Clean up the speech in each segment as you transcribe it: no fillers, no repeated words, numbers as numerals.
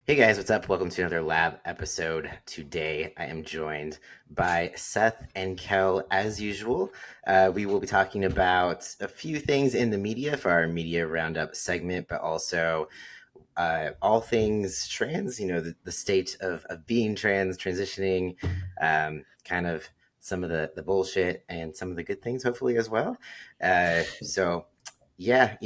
Hey guys, what's up? Welcome to another lab episode. Today I am joined by Seth and Kel as usual. We will be talking about a few things in the media for our media roundup segment, but also all things trans, the state of being trans, transitioning, kind of some of the bullshit and some of the good things, hopefully, as well. Yeah,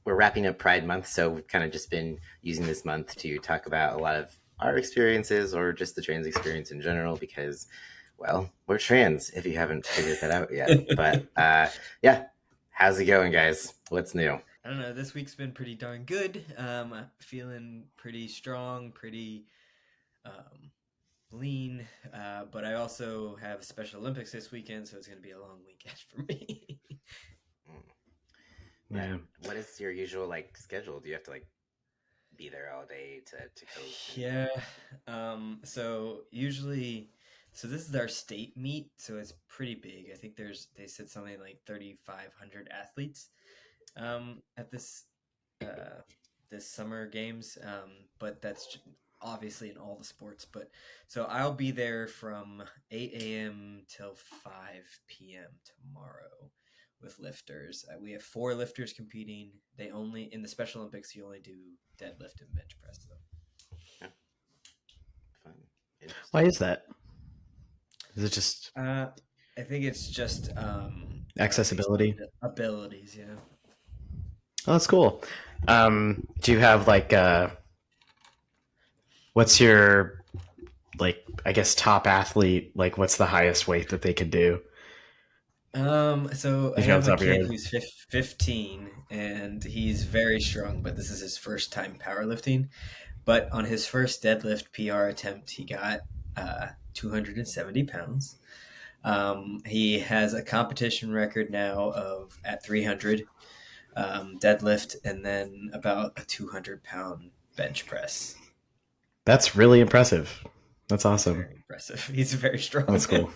we're wrapping up Pride Month, so we've kind of just been using this month to talk about a lot of our experiences or just the trans experience in general because, well, we're trans if you haven't figured that out yet. But yeah, how's it going, guys? What's new? I don't know. This week's been pretty darn good. Feeling pretty strong, pretty um, lean. But I also have Special Olympics this weekend, so it's going to be a long weekend for me. Mm. Yeah. What is your usual schedule? Do you have to be there all day to coach? Yeah. So usually, this is our state meet, so it's pretty big. I think they said something like 3,500 athletes at uh, this summer games. But that's obviously in all the sports. But so I'll be there from 8 a.m. till 5 p.m. tomorrow with lifters. We have 4 lifters competing. They only in the Special Olympics you only do deadlift and bench press though. Yeah. Fun. Why is that? Is it just I think it's just accessibility? abilities. Yeah. Oh, that's cool. Do you have what's your I guess top athlete? What's the highest weight that they could do? So I If you have have a top of your kid head. who's 15 and he's very strong, but this is his first time powerlifting. But on his first deadlift PR attempt, he got 270 pounds. He has a competition record now of at 300 deadlift and then about a 200-pound bench press. That's really impressive. That's He's awesome. very impressive. He's very strong. That's cool.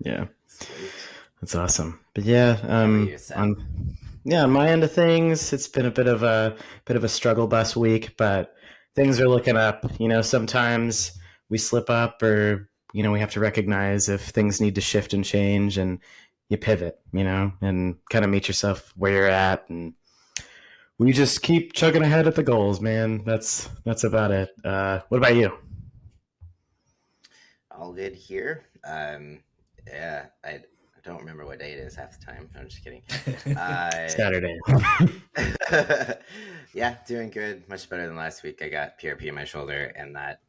Yeah, Sweet. that's awesome. But yeah, How about you, Seth? on my end of things, it's been a bit of a struggle bus week, but things are looking up. Sometimes we slip up, or we have to recognize if things need to shift and change, and you pivot. And kind of meet yourself where you're at, and we just keep chugging ahead at the goals, man. That's about it. What about you? All good here. Yeah, I don't remember what day it is half the time. I'm just kidding. Saturday. Yeah, doing good. Much better than last week. I got PRP in my shoulder, and that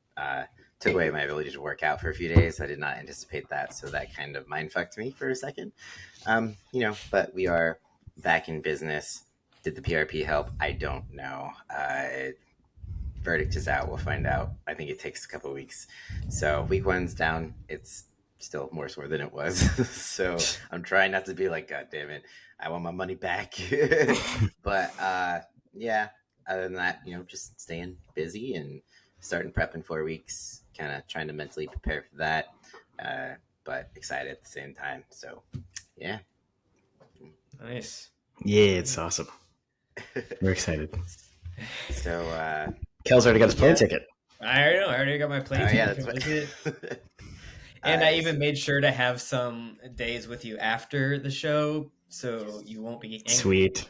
took away my ability to work out for a few days. I did not anticipate that, so that kind of mind fucked me for a second. But we are back in business. Did the PRP help? I don't know. Verdict is out. We'll find out. I think it takes a couple of weeks. So week one's down. It's still more sore than it was. So I'm trying not to be like, God damn it, I want my money back. But yeah, other than that, just staying busy and starting prep in 4 weeks, kind of trying to mentally prepare for that. But excited at the same time. So yeah. Nice. Yeah, it's awesome. We're excited. So Kel's already got his plane yeah. ticket. I already know. I already got my plane ticket. Yeah, that's right. And I even made sure to have some days with you after the show, so you won't be angry. Sweet.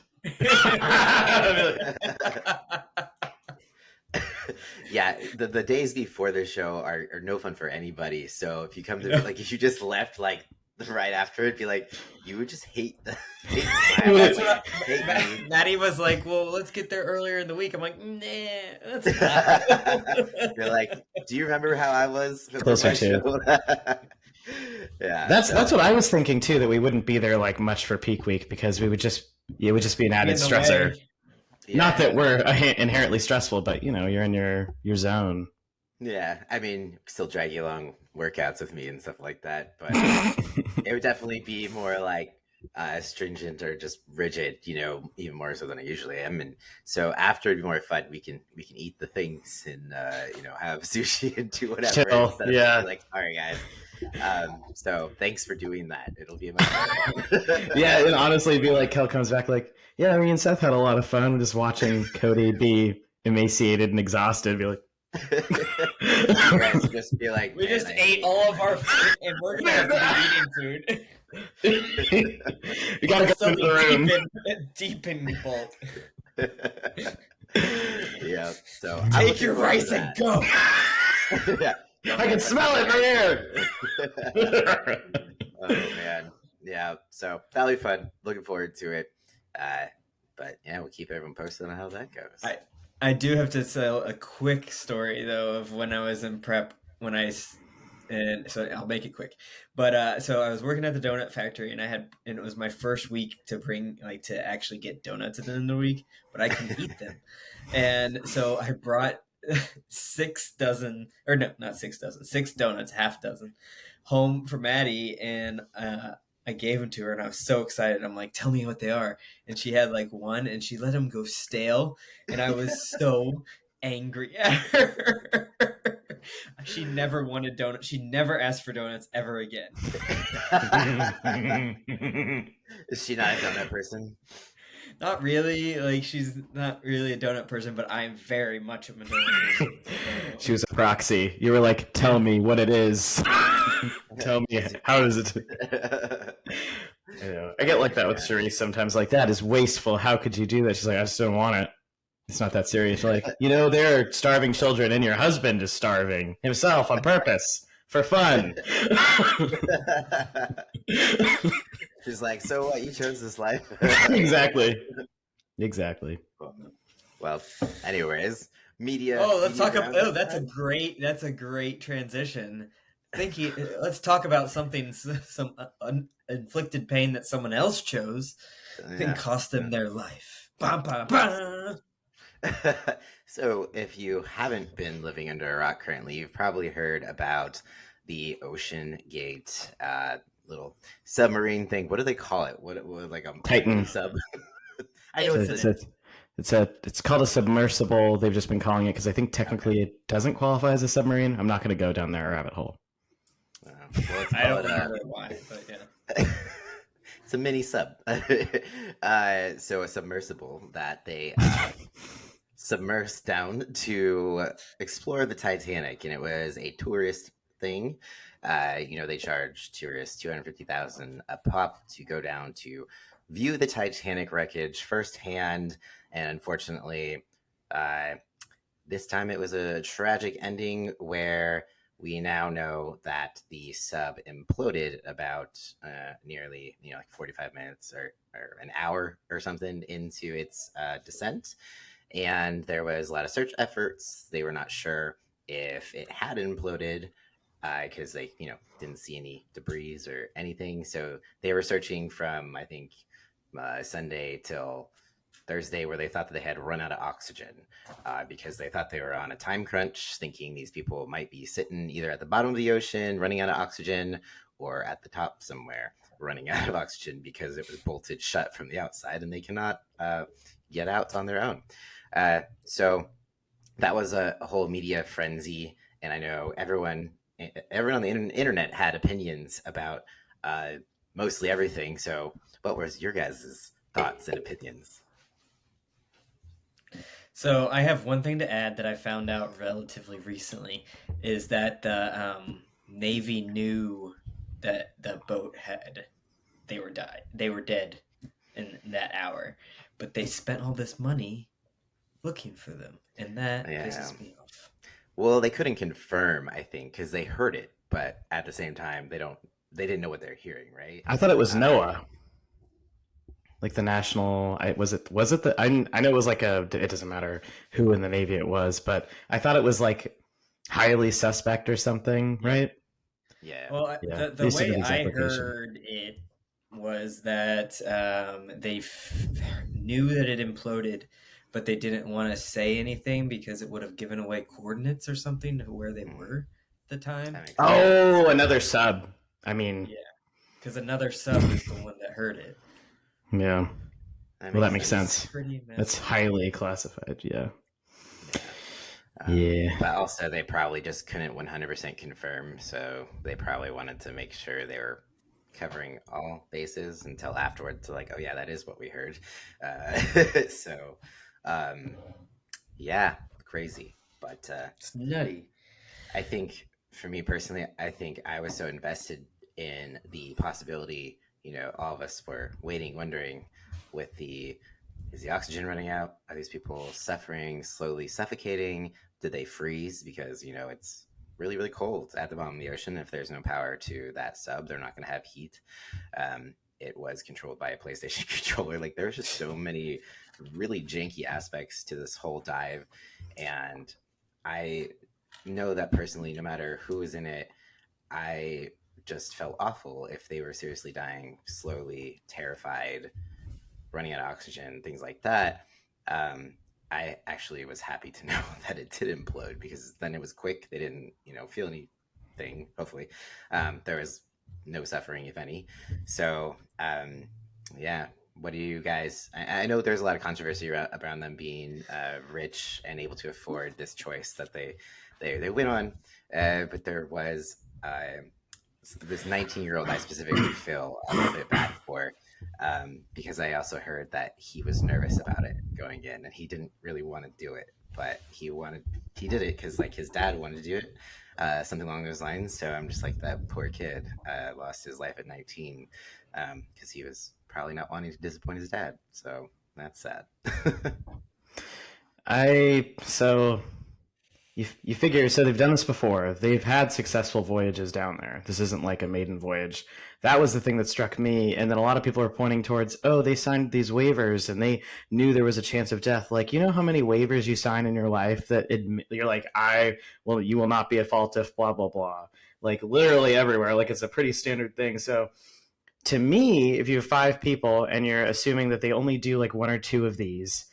Yeah, the days before the show are no fun for anybody. So if you come to if you just left right after it, be like, you would just hate hate me. Maddie was like, "Well, let's get there earlier in the week." I'm like, "Nah, that's not." You're like, do you remember how I was Closer to. Yeah, That's what I was thinking too. That we wouldn't be there much for peak week because it would just be an added stressor. Yeah. Not that we're inherently stressful, but you're in your zone. Yeah, I mean, still drag you along workouts with me and stuff like that, but it would definitely be more stringent or just rigid, even more so than I usually am. And so after it'd be more fun, we can eat the things and have sushi and do whatever. Chill, Instead of yeah. like, all right, guys. So thanks for doing that. It'll be much better. Yeah, and honestly, it'd be like Kel comes back like, yeah, me and Seth had a lot of fun just watching Cody be emaciated and exhausted. Be like, You guys just be like, We man, just I ate hate all my of our food, and we're gonna have to be eating food. You gotta We'll go still to be the room. deep in bulk. Yeah, so I'm Take looking your forward to rice and that. go. Yeah, don't I can mess smell it up from here. Oh man, yeah. So that'll be fun. Looking forward to it. But yeah, we'll keep everyone posted on how that goes. I do have to tell a quick story though of when I was in prep and so I'll make it quick. But so I was working at the donut factory and it was my first week to bring to actually get donuts at the end of the week, but I can eat them. And so I brought 6 dozen, or no, not 6 dozen, 6 donuts, half dozen, home for Maddie, and I gave them to her, and I was so excited. I'm like, "Tell me what they are," and she had one, and she let them go stale, and I was so angry at her. She never wanted donuts. She never asked for donuts ever again. Is she not a donut person? Not really. She's not really a donut person, but I'm very much of a donut person. So. She was a proxy. You were like, tell me what it is. Tell me, how is it? I get like that with Cherise sometimes. Like, that is wasteful. How could you do that? She's like, I just don't want it. It's not that serious. You're like, there are starving children, and your husband is starving himself on purpose for fun. She's like, so what? You chose this life. Exactly. Well, anyways, media. Oh, let's media talk about. roundup Oh, that's a great transition. Let's talk about something, some inflicted pain that someone else chose and cost them their life. Bah, bah, bah. So, if you haven't been living under a rock currently, you've probably heard about the oceangate little submarine thing. What do they call it? What like a Titan sub? I know it's called a submersible. They've just been calling it because I think technically it doesn't qualify as a submarine. I'm not going to go down that rabbit hole. Well, I don't remember why, but yeah. It's a mini sub. So a submersible that they submersed down to explore the Titanic, and it was a tourist thing. They charge tourists $250,000 a pop to go down to view the Titanic wreckage firsthand, and unfortunately, this time it was a tragic ending where we now know that the sub imploded about nearly 45 minutes or an hour or something into its descent, and there was a lot of search efforts. They were not sure if it had imploded because they didn't see any debris or anything, so they were searching from I think Sunday till Thursday, where they thought that they had run out of oxygen because they thought they were on a time crunch, thinking these people might be sitting either at the bottom of the ocean running out of oxygen or at the top somewhere running out of oxygen because it was bolted shut from the outside and they cannot get out on their own. So that was a whole media frenzy, and I know everyone on the internet had opinions about mostly everything. So what was your guys' thoughts and opinions? So I have one thing to add that I found out relatively recently is that the Navy knew that the boat they were dead in that hour, but they spent all this money looking for them, and that pisses me off. Well, they couldn't confirm, I think, because they heard it, but at the same time, they didn't know what they're hearing, right? I thought it was NOAA. Like the national, was it the? I know it was like it doesn't matter who in the Navy it was, but I thought it was like highly suspect or something, right? Yeah. Well, Yeah. the way I heard it was that they knew that it imploded, but they didn't want to say anything because it would have given away coordinates or something to where they were at the time. Oh, another sub. I mean, yeah, because another sub is the one that heard it. Yeah. That makes sense. That's highly classified. Yeah. Yeah. But also, they probably just couldn't 100% confirm, so they probably wanted to make sure they were covering all bases until afterwards. So, like, oh yeah, that is what we heard. So, yeah, crazy. But It's nutty. I think for me personally, I think I was so invested in the possibility, all of us were waiting, wondering with is the oxygen running out? Are these people suffering, slowly suffocating? Did they freeze? Because, it's really, really cold at the bottom of the ocean. If there's no power to that sub, they're not going to have heat. It was controlled by a PlayStation controller. Like, there was just so many really janky aspects to this whole dive. And I know that personally, no matter who was in it, I just felt awful if they were seriously dying, slowly, terrified, running out of oxygen, things like that. I actually was happy to know that it did implode, because then it was quick. They didn't, feel anything. Hopefully, there was no suffering, if any. So, yeah. What do you guys? I know there's a lot of controversy around them being rich and able to afford this choice that they went on, but there was this 19-year-old I specifically feel a little bit bad for, because I also heard that he was nervous about it going in, and he didn't really want to do it, but he did it because like his dad wanted to do it, something along those lines. So I'm just like, that poor kid lost his life at 19, because he was probably not wanting to disappoint his dad. So that's sad. You figure, so they've done this before. They've had successful voyages down there. This isn't like a maiden voyage. That was the thing that struck me. And then a lot of people are pointing towards, oh, they signed these waivers and they knew there was a chance of death. Like, you know how many waivers you sign in your life that you're like, you will not be at fault if blah, blah, blah. Like literally everywhere. Like it's a pretty standard thing. So to me, if you have 5 people and you're assuming that they only do like 1 or 2 of these,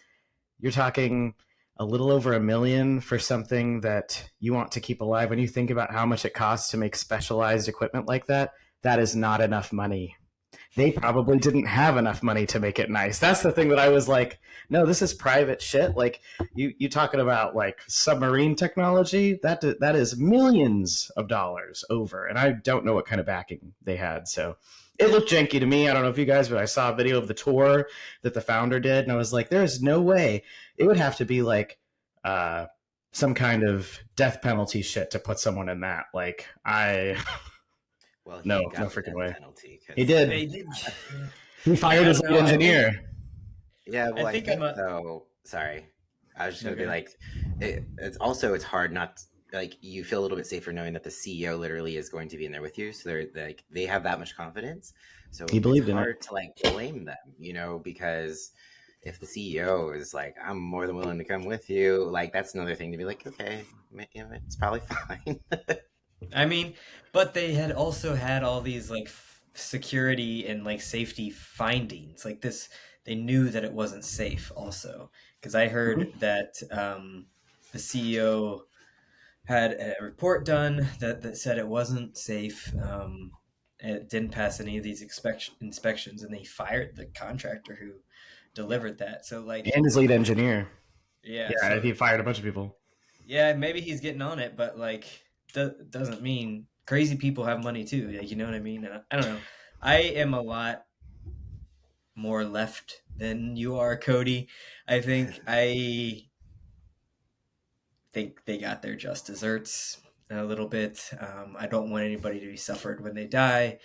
you're talking a little over $1 million for something that you want to keep alive. When you think about how much it costs to make specialized equipment like that, that is not enough money. They probably didn't have enough money to make it nice. That's the thing that I was like, no, this is private shit. Like you talking about like submarine technology, that is millions of dollars over. And I don't know what kind of backing they had. So it looked janky to me. I don't know if you guys, but I saw a video of the tour that the founder did, and I was like, there's no way. It would have to be like some kind of death penalty shit to put someone in that. Like, well, no got the freaking death way. penalty, He did. They did. He fired his lead engineer. Yeah, well, I think though. Sorry, I was just gonna Okay. be like, it's hard not like you feel a little bit safer knowing that the CEO literally is going to be in there with you, so they have that much confidence. So He believed it's in it. hard to like blame them, because if the CEO is like, I'm more than willing to come with you, like that's another thing to be like, okay, it's probably fine. I mean, but they had also had all these like security and like safety findings. Like this, they knew that it wasn't safe also. Because I heard that the CEO had a report done that said it wasn't safe. It didn't pass any of these inspections, and they fired the contractor who delivered that. So like, And his lead engineer. yeah, Yeah, so, he fired a bunch of people. yeah, maybe he's getting on it, but like, doesn't mean crazy people have money too. Like, you know what I mean? And I don't know. I am a lot more left than you are, Cody. I think they got their just desserts a little bit. I don't want anybody to be suffered when they die,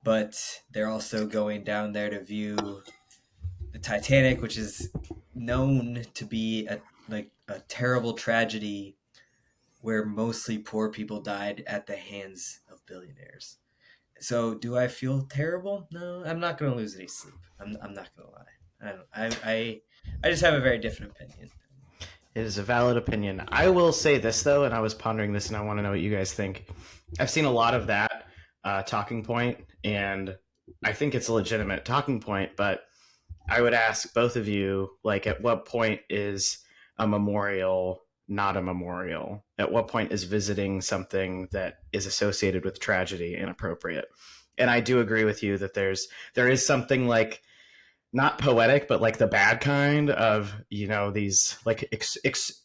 but they're also going down there to view the Titanic, which is known to be a terrible tragedy where mostly poor people died at the hands of billionaires. So, do I feel terrible? No, I'm not going to lose any sleep. I'm not going to lie. I just have a very different opinion. It is a valid opinion. I will say this though, and I was pondering this, and I want to know what you guys think. I've seen a lot of that talking point, and I think it's a legitimate talking point. But I would ask both of you, like, at what point is a memorial not a memorial? At what point is visiting something that is associated with tragedy inappropriate? And I do agree with you that there is something like not poetic, but like the bad kind of, these like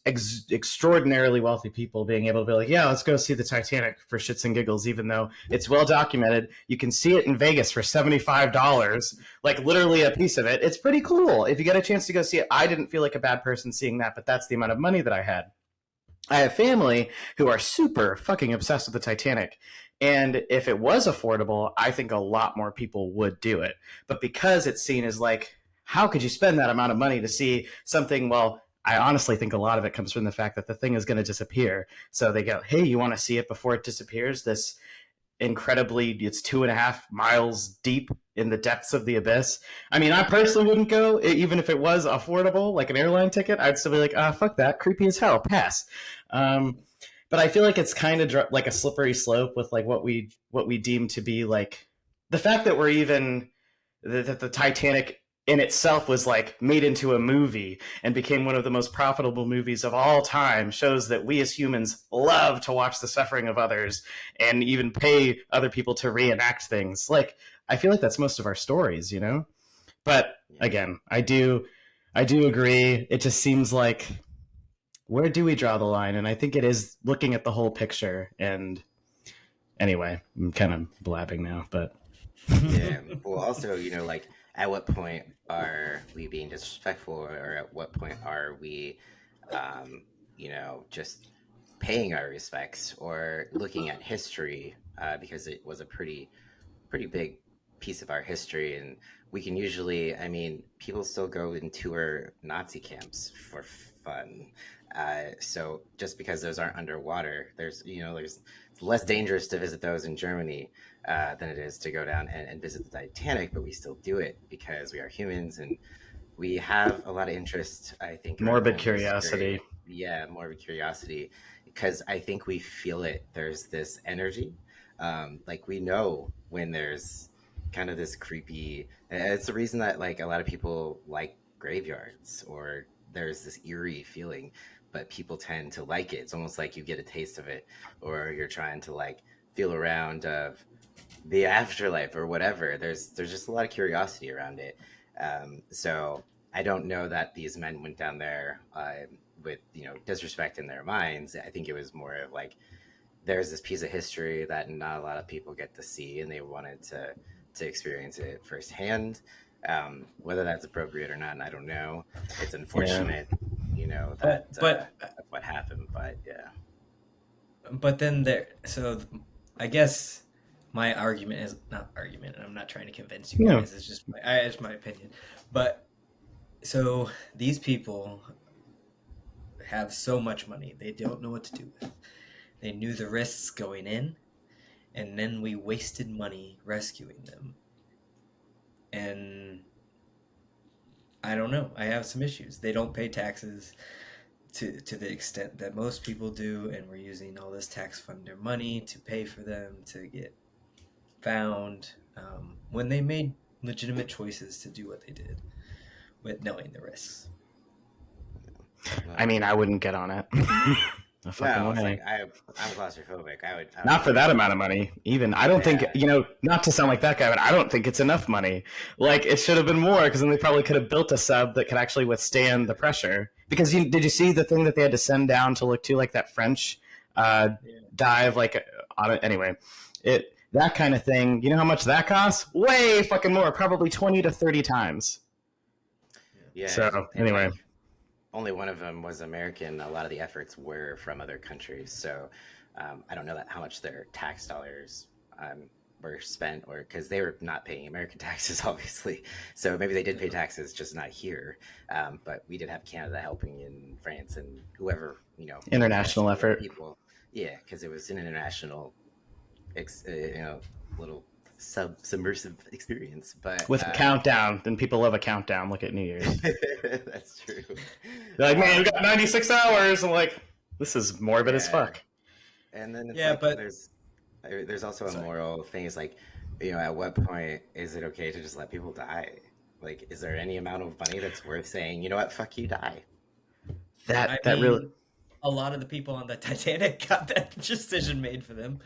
extraordinarily wealthy people being able to be like, yeah, let's go see the Titanic for shits and giggles, even though it's well documented. You can see it in Vegas for $75, like literally a piece of it. It's pretty cool if you get a chance to go see it. I didn't feel like a bad person seeing that, but that's the amount of money that I had. I have family who are super fucking obsessed with the Titanic. And if it was affordable, I think a lot more people would do it. But because it's seen as like, how could you spend that amount of money to see something? Well, I honestly think a lot of it comes from the fact that the thing is going to disappear. So they go, hey, you want to see it before it disappears? This incredibly, it's 2.5 miles deep in the depths of the abyss. I mean, I personally wouldn't go, even if it was affordable, like an airline ticket. I'd still be like, fuck that, creepy as hell, pass. But I feel like it's kind of like a slippery slope with like what we deem to be like the fact that we're even that the Titanic in itself was like made into a movie and became one of the most profitable movies of all time shows that we as humans love to watch the suffering of others and even pay other people to reenact things. Like I feel like that's most of our stories, you know? But again, I do agree. It just seems like where do we draw the line? And I think it is looking at the whole picture. And anyway, I'm kind of blabbing now, but Yeah. Well, also, like, at what point are we being disrespectful, or at what point are we, just paying our respects or looking at history, because it was a pretty big piece of our history, and we can usually, I mean, people still go and tour Nazi camps for fun. So just because those aren't underwater, there's it's less dangerous to visit those in Germany than it is to go down and visit the Titanic, but we still do it because we are humans and we have a lot of interest, I think, in our morbid own curiosity. history. Yeah, morbid curiosity, because I think we feel it. There's this energy, like we know when there's kind of this creepy. It's the reason that like a lot of people like graveyards, or there's this eerie feeling, but people tend to like it. It's almost like you get a taste of it, or you're trying to like feel around of the afterlife or whatever. There's just a lot of curiosity around it. So I don't know that these men went down there with disrespect in their minds. I think it was more of like there's this piece of history that not a lot of people get to see, and they wanted to experience it firsthand. Whether that's appropriate or not, I don't know. It's unfortunate, that that's what happened, but yeah. But then so I guess my argument is not argument, and I'm not trying to convince you guys. It's just it's my opinion. But so these people have so much money, they don't know what to do with. They knew the risks going in, and then we wasted money rescuing them. And I don't know. I have some issues. They don't pay taxes to the extent that most people do, and we're using all this tax funder money to pay for them to get found, when they made legitimate choices to do what they did with knowing the risks. I mean, I wouldn't get on it. No, it's like I'm claustrophobic. I would not for that amount of money. Even I don't think not to sound like that guy, but I don't think it's enough money. Like it should have been more, because then they probably could have built a sub that could actually withstand the pressure. Because did you see the thing that they had to send down to look to, like that French dive, like on it? Anyway, that kind of thing. You know how much that costs? Way fucking more, probably 20 to 30 times. Yeah. So anyway. Only one of them was American. A lot of the efforts were from other countries. So I don't know how much their tax dollars were spent, or because they were not paying American taxes, obviously. So maybe they did pay taxes, just not here. But we did have Canada helping in France and whoever, international effort. People. Yeah, because it was an international, little submersive experience, but with a countdown. Then people love a countdown. Look at New Year's. That's true. They're like, man, we got 96 hours. I'm like, this is morbid as fuck. And then it's but there's also a moral thing. It's like, at what point is it okay to just let people die? Like, is there any amount of money that's worth saying, you know what, fuck you, die? That really. A lot of the people on the Titanic got that decision made for them.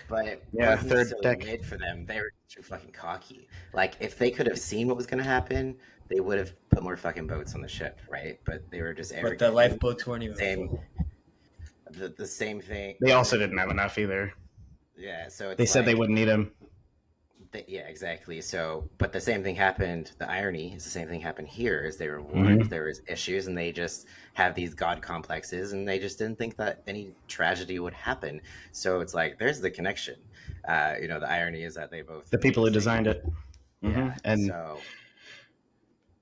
But it wasn't made for them. They were too fucking cocky. Like, if they could have seen what was going to happen, they would have put more fucking boats on the ship, right? But they were just arrogant. But the lifeboats weren't even full. The same thing. They also didn't have enough either. Yeah, so it's they said they wouldn't need them. Yeah, exactly. So, but the same thing happened. The irony is the same thing happened here. Is they were warned there was issues, and they just have these god complexes, and they just didn't think that any tragedy would happen. So it's like there's the connection. The irony is that they both The made people the who same. designed it. Yeah. And So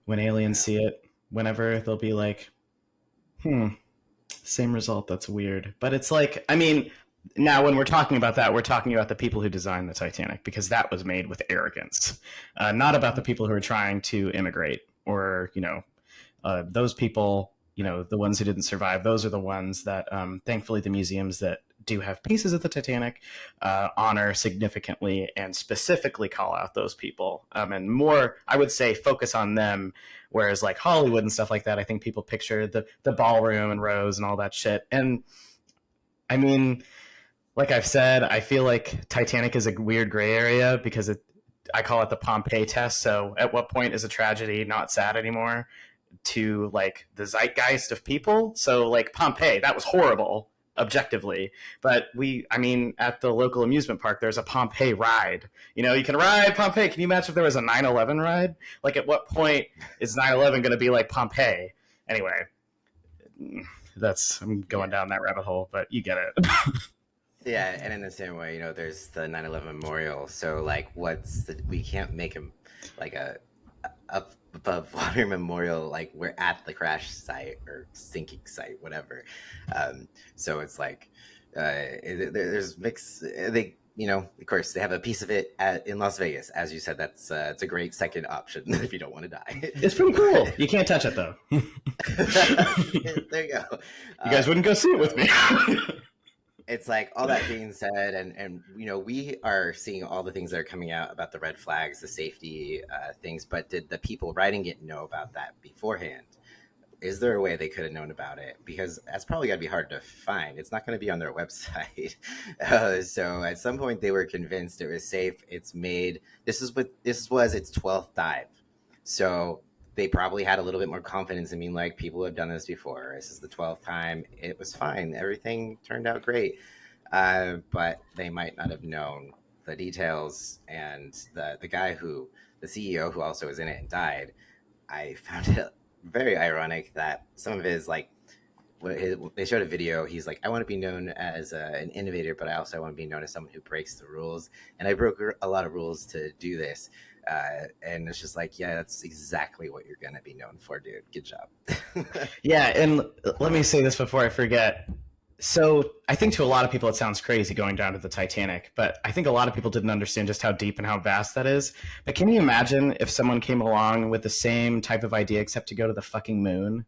when aliens see it, whenever they'll be like, same result. That's weird. But it's like, I mean, now when we're talking about that, we're talking about the people who designed the Titanic, because that was made with arrogance, not about the people who are trying to immigrate, or those people, the ones who didn't survive. Those are the ones that thankfully the museums that do have pieces of the Titanic honor significantly and specifically call out those people, and more, I would say, focus on them. Whereas like Hollywood and stuff like that, I think people picture the ballroom and Rose and all that shit. And I mean, like I've said, I feel like Titanic is a weird gray area, because I call it the Pompeii test. So at what point is a tragedy not sad anymore to like the zeitgeist of people? So like Pompeii, that was horrible objectively, but at the local amusement park, there's a Pompeii ride. You can ride Pompeii. Can you imagine if there was a 9/11 ride? Like, at what point is 9/11 going to be like Pompeii? Anyway, I'm going down that rabbit hole, but you get it. yeah, and in the same way, there's the 9/11 memorial. So like, we can't make him like a above water memorial, like we're at the crash site or sinking site, whatever. So it's like there's mix. They of course they have a piece of it in Las Vegas, as you said. That's it's a great second option if you don't want to die. It's pretty cool. You can't touch it though. There you go. You guys wouldn't go see it with me. It's like, all that being said, and we are seeing all the things that are coming out about the red flags, the safety things, but did the people writing it know about that beforehand? Is there a way they could have known about it? Because that's probably got to be hard to find. It's not going to be on their website. So at some point they were convinced it was safe. It's made. This was its 12th dive. So they probably had a little bit more confidence in being like, people have done this before. This is the 12th time. It was fine. Everything turned out great. But they might not have known the details. And the CEO who also was in it and died, I found it very ironic that some of his, like, they showed a video. He's like, I want to be known as an innovator, but I also want to be known as someone who breaks the rules. And I broke a lot of rules to do this. And it's just like, yeah, that's exactly what you're going to be known for, dude. Good job. Yeah, and let me say this before I forget. So I think to a lot of people it sounds crazy going down to the Titanic, but I think a lot of people didn't understand just how deep and how vast that is. But can you imagine if someone came along with the same type of idea except to go to the fucking moon?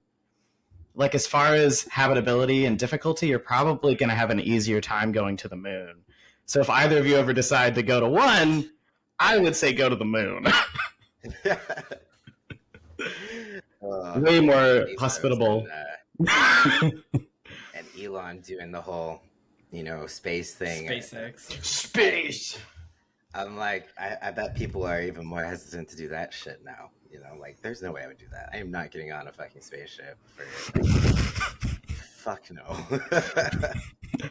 Like, as far as habitability and difficulty, you're probably going to have an easier time going to the moon. So if either of you ever decide to go to one, I would say go to the moon. Way more hospitable. And Elon doing the whole, space thing. SpaceX. Space. I'm like, I bet people are even more hesitant to do that shit now. Like, there's no way I would do that. I am not getting on a fucking spaceship. Fuck no.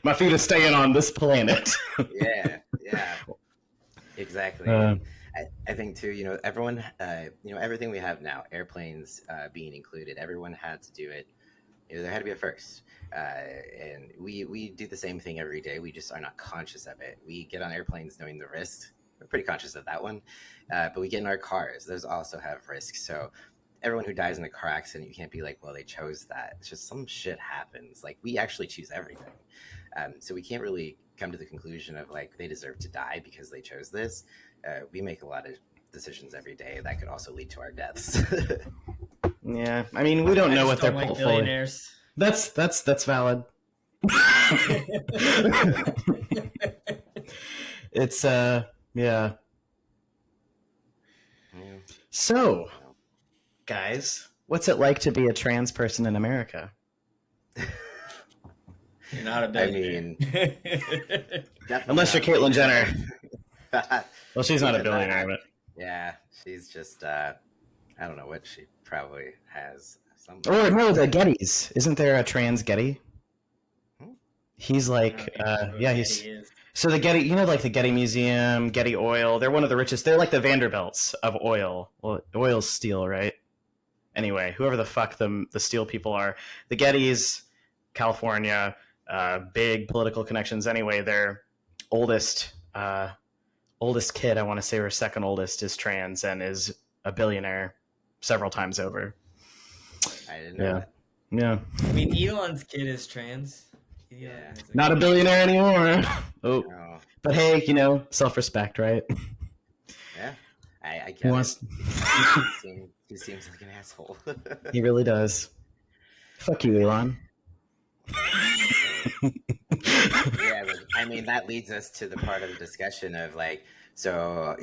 My feet are staying on this planet. Yeah. Exactly. I think too, everyone, everything we have now, airplanes being included, everyone had to do it. There had to be a first. And we do the same thing every day. We just are not conscious of it. We get on airplanes knowing the risks. We're pretty conscious of that one. But we get in our cars. Those also have risks. So everyone who dies in a car accident, you can't be like, well, they chose that. It's just some shit happens. Like, we actually choose everything. So we can't really come to the conclusion of like, they deserve to die because they chose this. We make a lot of decisions every day that could also lead to our deaths. Yeah, I mean, we don't know what they're like billionaires. That's valid. It's yeah. So, guys, what's it like to be a trans person in America? You're not a billionaire. Unless you're Caitlyn Jenner. Well, she's not a billionaire, but yeah, she's just I don't know what she probably has. Or no, the Gettys. Isn't there a trans Getty? He's like, yeah, he's So the Getty, like the Getty Museum, Getty Oil, they're one of the richest. They're like the Vanderbilts of oil. Well, oil's steel, right? Anyway, whoever the fuck the steel people are, the Gettys, California, big political connections. Anyway, their oldest oldest kid, I want to say, or second oldest, is trans and is a billionaire several times over. I didn't know that. Yeah. I mean, Elon's kid is trans. Yeah. Not a billionaire anymore. Oh. Oh, But hey, self-respect, right? yeah. I get Who wants? He seems like an asshole. He really does. Fuck you, Elon. Yeah, but, I mean, that leads us to the part of the discussion of like, so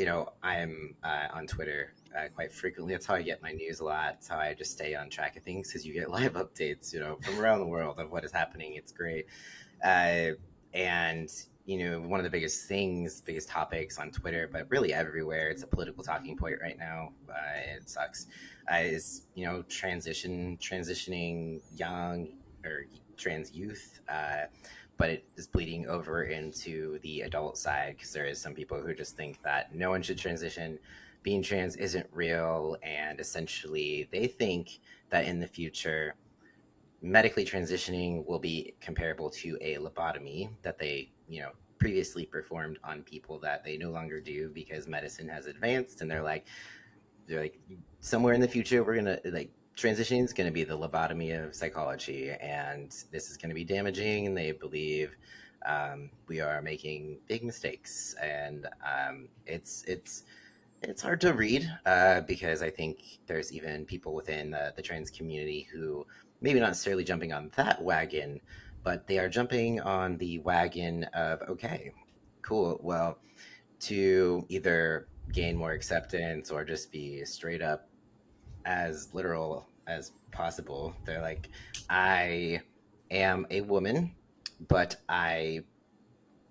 I'm on Twitter quite frequently. That's how I get my news a lot. That's how I just stay on track of things, because you get live updates from around the world of what is happening. It's great. And one of the biggest topics on Twitter, but really everywhere, it's a political talking point right now. It sucks. Is transitioning young or trans youth, but it is bleeding over into the adult side, because there is some people who just think that no one should transition. Being trans isn't real, and essentially they think that in the future medically transitioning will be comparable to a lobotomy that they previously performed on people that they no longer do, because medicine has advanced, and they're like somewhere in the future we're gonna transitioning is going to be the lobotomy of psychology, and this is going to be damaging, and they believe we are making big mistakes. And it's hard to read, because I think there's even people within the trans community who maybe not necessarily jumping on that wagon, but they are jumping on the wagon of, okay, cool, well, to either gain more acceptance or just be straight up as literal as possible. They're like, I am a woman, but I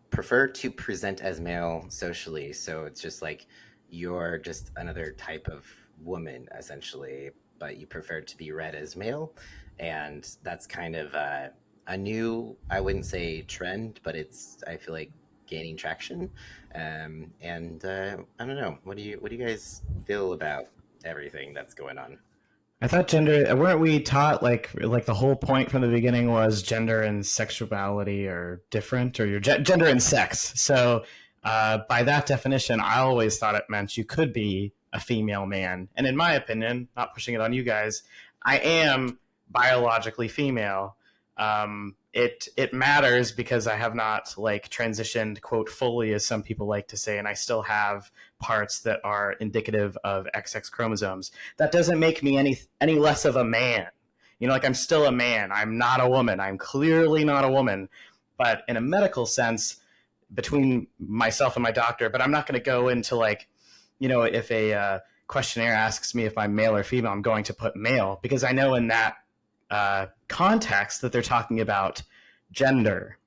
prefer to present as male socially. So it's just like, you're just another type of woman, essentially, but you prefer to be read as male. And that's kind of a new, I wouldn't say trend, but I feel like, gaining traction. And I don't know. What do you guys feel about everything that's going on? I thought gender, weren't we taught like the whole point from the beginning was gender and sexuality are different, or your gender and sex. So by that definition, I always thought it meant you could be a female man. And in my opinion, not pushing it on you guys, I am biologically female. It matters because I have not transitioned, quote, fully, as some people like to say, and I still have parts that are indicative of XX chromosomes. That doesn't make me any less of a man. I'm still a man. I'm not a woman. I'm clearly not a woman. But in a medical sense, between myself and my doctor, but I'm not going to go into if a questionnaire asks me if I'm male or female, I'm going to put male, because I know in that context that they're talking about gender.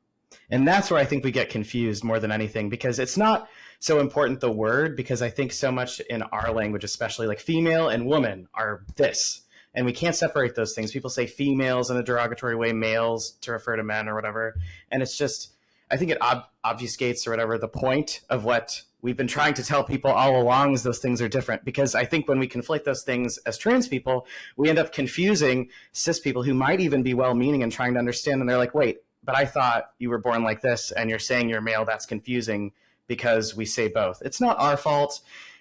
And that's where I think we get confused more than anything, because it's not so important the word, because I think so much in our language, especially, like female and woman are this, and we can't separate those things. People say females in a derogatory way, males to refer to men or whatever, and it's just, I think it obfuscates or whatever the point of what we've been trying to tell people all along, is those things are different. Because I think when we conflate those things as trans people, we end up confusing cis people who might even be well-meaning and trying to understand, and they're like, wait, but I thought you were born like this and you're saying you're male. That's confusing, because we say both. It's not our fault.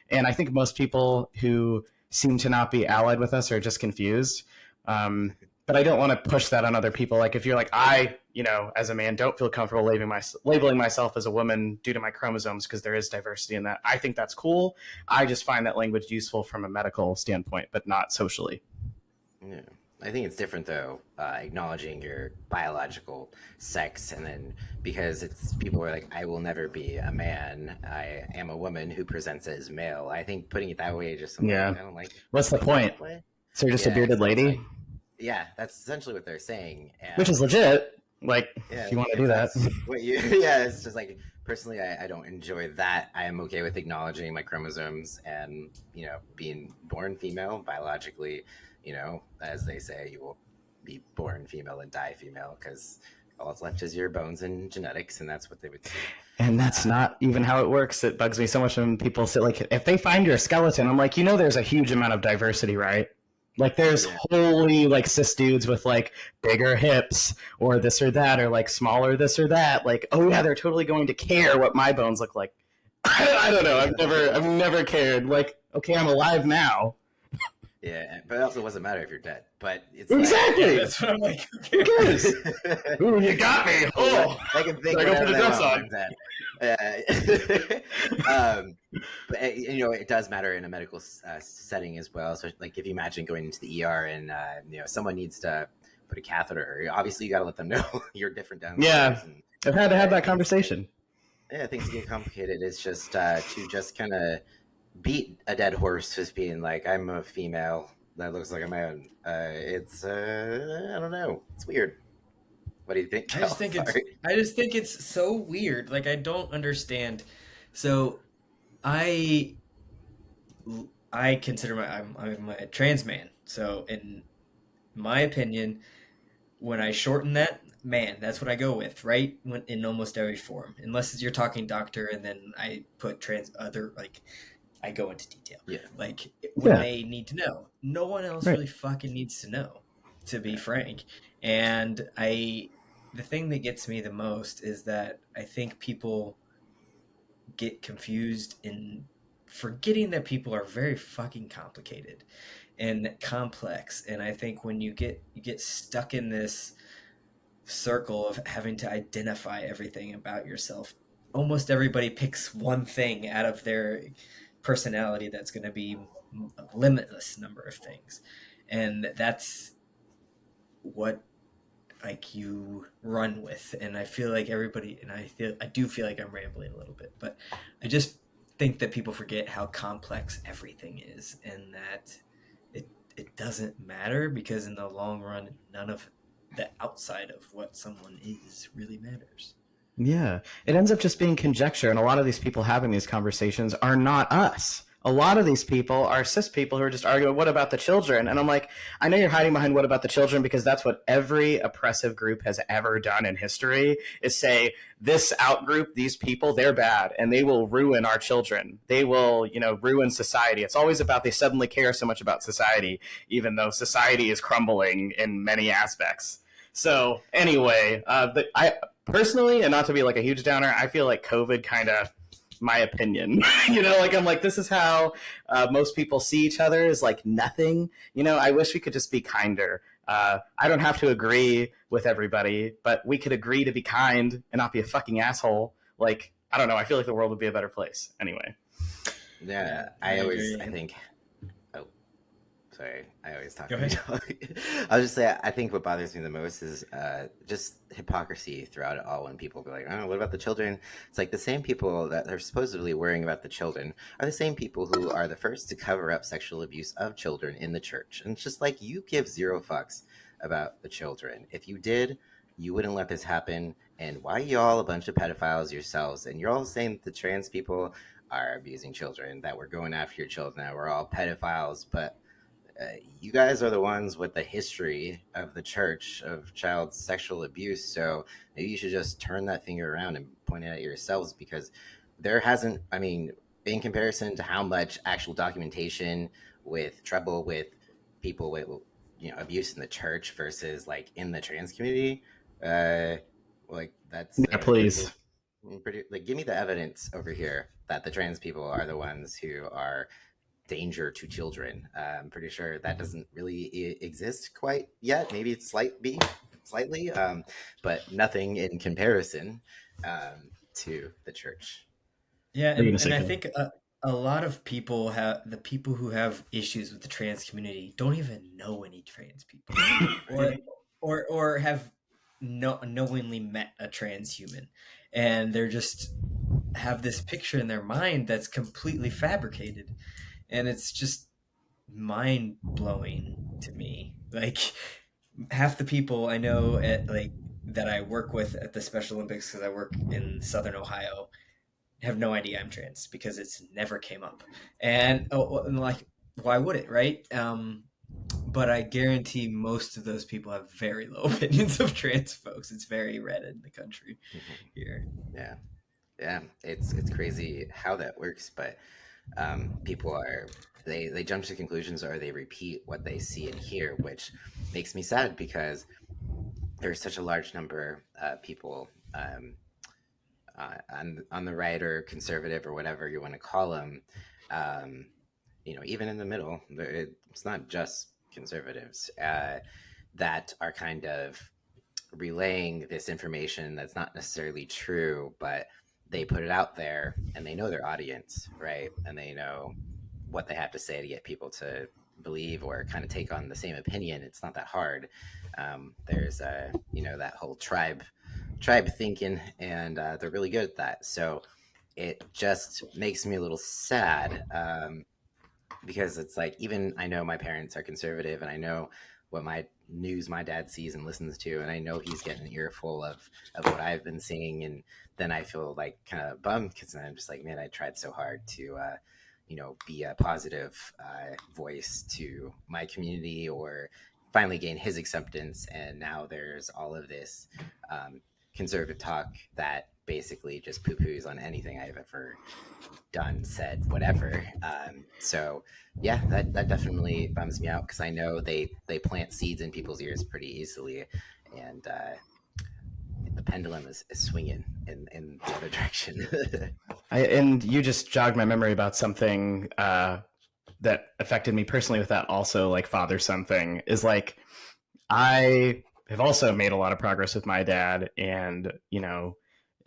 And I think most people who seem to not be allied with us are just confused. But I don't want to push that on other people. Like if you're like, I, as a man, don't feel comfortable labeling myself as a woman due to my chromosomes, because there is diversity in that. I think that's cool. I just find that language useful from a medical standpoint, but not socially. Yeah. I think it's different though, acknowledging your biological sex, and then because it's people are like, I will never be a man. I am a woman who presents as male. I think putting it that way just I don't like. What's the point? So you're just a bearded lady? Yeah, that's essentially what they're saying. And which is legit. If you want to do that. It's just like, personally, I don't enjoy that. I am okay with acknowledging my chromosomes and, being born female biologically. As they say, you will be born female and die female, because all that's left is your bones and genetics, and that's what they would see. And that's not even how it works. It bugs me so much when people say, like, if they find your skeleton, I'm like, there's a huge amount of diversity, right? Like, there's wholly, like, cis dudes with, like, bigger hips or this or that, or, like, smaller this or that. Like, oh, yeah, they're totally going to care what my bones look like. I don't know. I've never cared. Like, okay, I'm alive now. Yeah, but it also doesn't matter if you're dead. But it's exactly. Yeah, that's what I'm like. Who cares? Ooh, you got me. Oh, I can think. I go put a dress on. But it does matter in a medical setting as well. So, like, if you imagine going into the ER and someone needs to put a catheter, obviously you got to let them know you're different down. Yeah, I've had to have that conversation. Yeah, things get complicated. It's just to just kind of beat a dead horse, just being like, I'm a female that looks like a man. It's I don't know. It's weird. What do you think? I just think it's so weird. Like, I don't understand. So I consider I'm a trans man. So in my opinion, when I shorten that, man, that's what I go with, right? In almost every form, unless you're talking doctor, and then I put I go into detail. Yeah. Like, when they need to know. No one else really fucking needs to know, to be frank. And the thing that gets me the most is that I think people get confused in forgetting that people are very fucking complicated and complex. And I think when you get stuck in this circle of having to identify everything about yourself, almost everybody picks one thing out of their personality that's going to be a limitless number of things, and that's what, like, you run with. And I feel like everybody, and I do feel like I'm rambling a little bit, but I just think that people forget how complex everything is, and that it doesn't matter, because in the long run, none of the outside of what someone is really matters. Yeah, it ends up just being conjecture, and a lot of these people having these conversations are not us. A lot of these people are cis people who are just arguing, what about the children? And I'm like, I know you're hiding behind what about the children, because that's what every oppressive group has ever done in history, is say, this outgroup, these people, they're bad, and they will ruin our children. They will, ruin society. It's always about they suddenly care so much about society, even though society is crumbling in many aspects. So anyway, I personally, and not to be like a huge downer, I feel like COVID kind of, my opinion, I'm like, this is how most people see each other, is like nothing. I wish we could just be kinder. I don't have to agree with everybody, but we could agree to be kind and not be a fucking asshole. Like, I don't know. I feel like the world would be a better place anyway. Yeah, I think. Sorry, I always talk. Go ahead. I'll just say, I think what bothers me the most is just hypocrisy throughout it all. When people be like, "Oh, what about the children?" It's like the same people that are supposedly worrying about the children are the same people who are the first to cover up sexual abuse of children in the church. And it's just like, you give zero fucks about the children. If you did, you wouldn't let this happen. And why are you all a bunch of pedophiles yourselves? And you're all saying that the trans people are abusing children, that we're going after your children, that we're all pedophiles, but you guys are the ones with the history of the church of child sexual abuse. So maybe you should just turn that finger around and point it at yourselves, because there hasn't, in comparison to how much actual documentation with trouble with people with abuse in the church versus like in the trans community, like that's please pretty, like, give me the evidence over here that the trans people are the ones who are danger to children. I'm pretty sure that doesn't really exist quite yet. Maybe it's slightly, but nothing in comparison to the church. Yeah, and I think a lot of people who have issues with the trans community don't even know any trans people, or have knowingly met a trans human, and they're just have this picture in their mind that's completely fabricated. And it's just mind blowing to me. Like, half the people I know that I work with at the Special Olympics, because I work in Southern Ohio, have no idea I'm trans, because it's never came up. And like, why would it, right? But I guarantee most of those people have very low opinions of trans folks. It's very red in the country here. Yeah, it's crazy how that works, but people are they jump to conclusions or they repeat what they see and hear, which makes me sad because there's such a large number of people on the right or conservative or whatever you want to call them. Even in the middle, it's not just conservatives that are kind of relaying this information that's not necessarily true, but they put it out there and they know their audience, right? And they know what they have to say to get people to believe or kind of take on the same opinion. It's not that hard. There's that whole tribe thinking, and they're really good at that. So it just makes me a little sad because it's like, even I know my parents are conservative and I know what my news my dad sees and listens to, and I know he's getting an earful of what I've been seeing, and then I feel like kind of bummed because I'm just like, man, I tried so hard to be a positive voice to my community or finally gain his acceptance, and now there's all of this conservative talk that basically just poo-poos on anything I've ever done, said, whatever. So yeah, that definitely bums me out because I know they plant seeds in people's ears pretty easily, and the pendulum is swinging in the other direction. And you just jogged my memory about something that affected me personally with that also, like father-son thing, is like, I have also made a lot of progress with my dad, and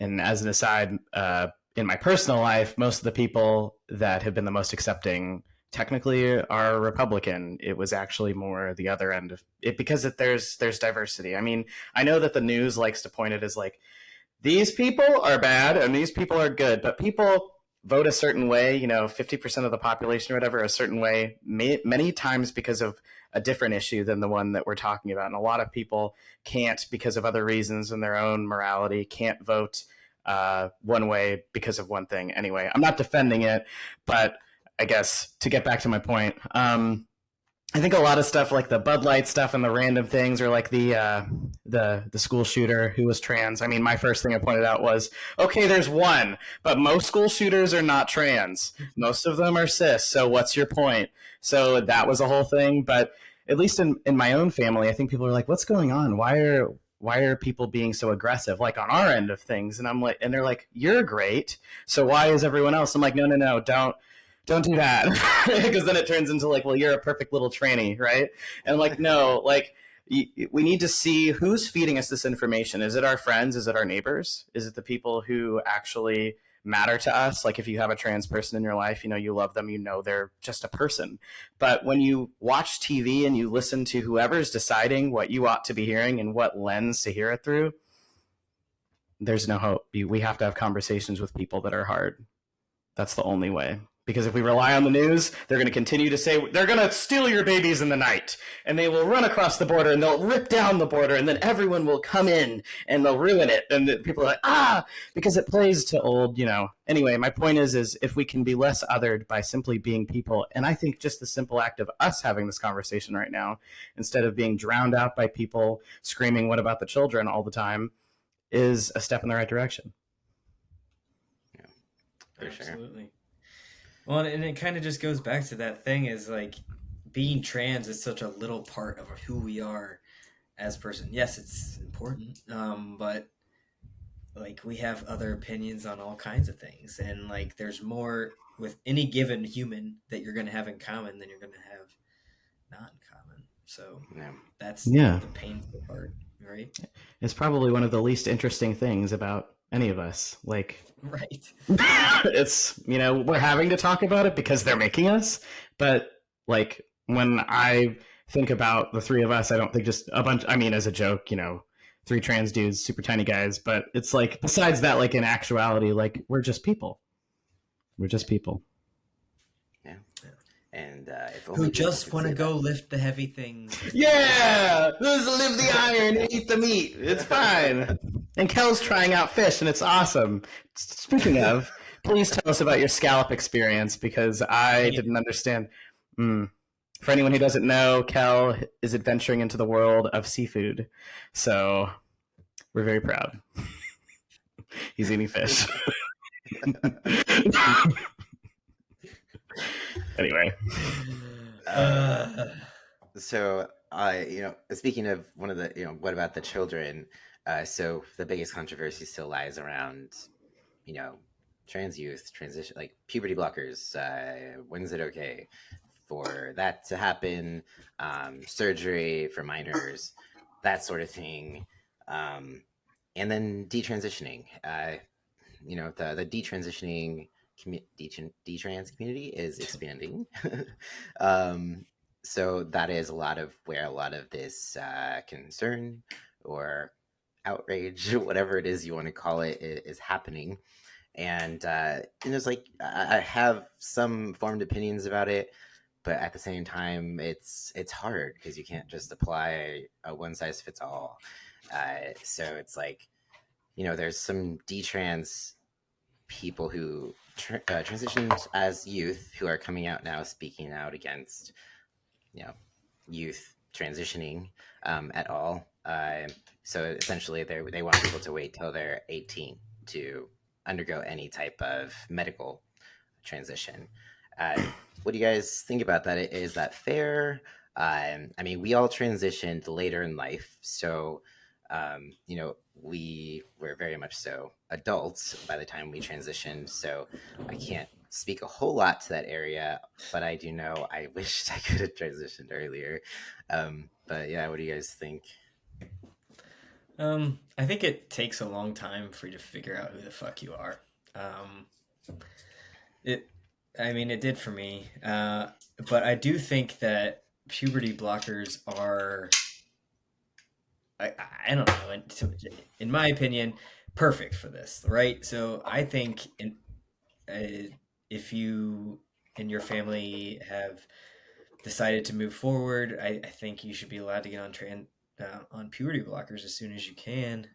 and as an aside, in my personal life, most of the people that have been the most accepting technically are Republican. It was actually more the other end of it because there's diversity. I mean, I know that the news likes to point it as like, these people are bad and these people are good, but people vote a certain way, 50% of the population or whatever, a certain way, many times because of a different issue than the one that we're talking about. And a lot of people can't, because of other reasons and their own morality, can't vote one way because of one thing. Anyway, I'm not defending it, but I guess to get back to my point, I think a lot of stuff like the Bud Light stuff and the random things, or like the school shooter who was trans. I mean, my first thing I pointed out was, okay, there's one, but most school shooters are not trans. Most of them are cis. So what's your point? So that was a whole thing. But at least in my own family, I think people are like, what's going on? Why are people being so aggressive, like on our end of things? And I'm like, and they're like, you're great. So why is everyone else? I'm like, no, don't do that. Because then it turns into like, well, you're a perfect little tranny, right? And I'm like, no, like we need to see who's feeding us this information. Is it our friends? Is it our neighbors? Is it the people who actually matter to us? Like if you have a trans person in your life, you love them, they're just a person. But when you watch TV and you listen to whoever's deciding what you ought to be hearing and what lens to hear it through, there's no hope. We have to have conversations with people that are hard. That's the only way. Because if we rely on the news, they're going to continue to say, they're going to steal your babies in the night, and they will run across the border, and they'll rip down the border, and then everyone will come in, and they'll ruin it. And people are like, because it plays to old, Anyway, my point is if we can be less othered by simply being people, and I think just the simple act of us having this conversation right now, instead of being drowned out by people screaming, what about the children all the time, is a step in the right direction. Yeah, for sure. Absolutely. Well, and it kind of just goes back to that thing is like being trans is such a little part of who we are as a person. Yes, it's important, but like we have other opinions on all kinds of things, and like there's more with any given human that you're going to have in common than you're going to have not in common. So that's the painful part, right? It's probably one of the least interesting things about any of us. Like, right. It's, we're having to talk about it because they're making us. But like when I think about the three of us, I don't think just a bunch, as a joke, three trans dudes, super tiny guys. But it's like, besides that, like in actuality, like we're just people. We're just people. Yeah. And who just want to go lift the heavy things. Yeah, let's lift the iron and eat the meat. It's fine. And Kel's trying out fish, and it's awesome. Speaking of, please tell us about your scallop experience, because I didn't understand. For anyone who doesn't know, Kel is adventuring into the world of seafood. So we're very proud. He's eating fish. Anyway. So, speaking of one of the, what about the children? So the biggest controversy still lies around, trans youth, transition, like puberty blockers. When's it okay for that to happen? Surgery for minors, that sort of thing. And then detransitioning. The detransitioning detrans community is expanding. So that is where a lot of this concern or outrage, whatever it is you want to call it, is happening. And there's I have some formed opinions about it, but at the same time, it's hard because you can't just apply a one size fits all. So it's there's some detrans people who transitioned as youth who are coming out now, speaking out against youth transitioning at all. So essentially, they want people to wait till they're 18 to undergo any type of medical transition. What do you guys think about that? Is that fair? We all transitioned later in life, so we were very much so adults by the time we transitioned. So I can't speak a whole lot to that area, but I do know I wished I could have transitioned earlier. But yeah, what do you guys think? I think it takes a long time for you to figure out who the fuck you are. It did for me. But I do think that puberty blockers are, I don't know, in my opinion, perfect for this, right? So I think if you and your family have decided to move forward, I think you should be allowed to get on puberty blockers as soon as you can,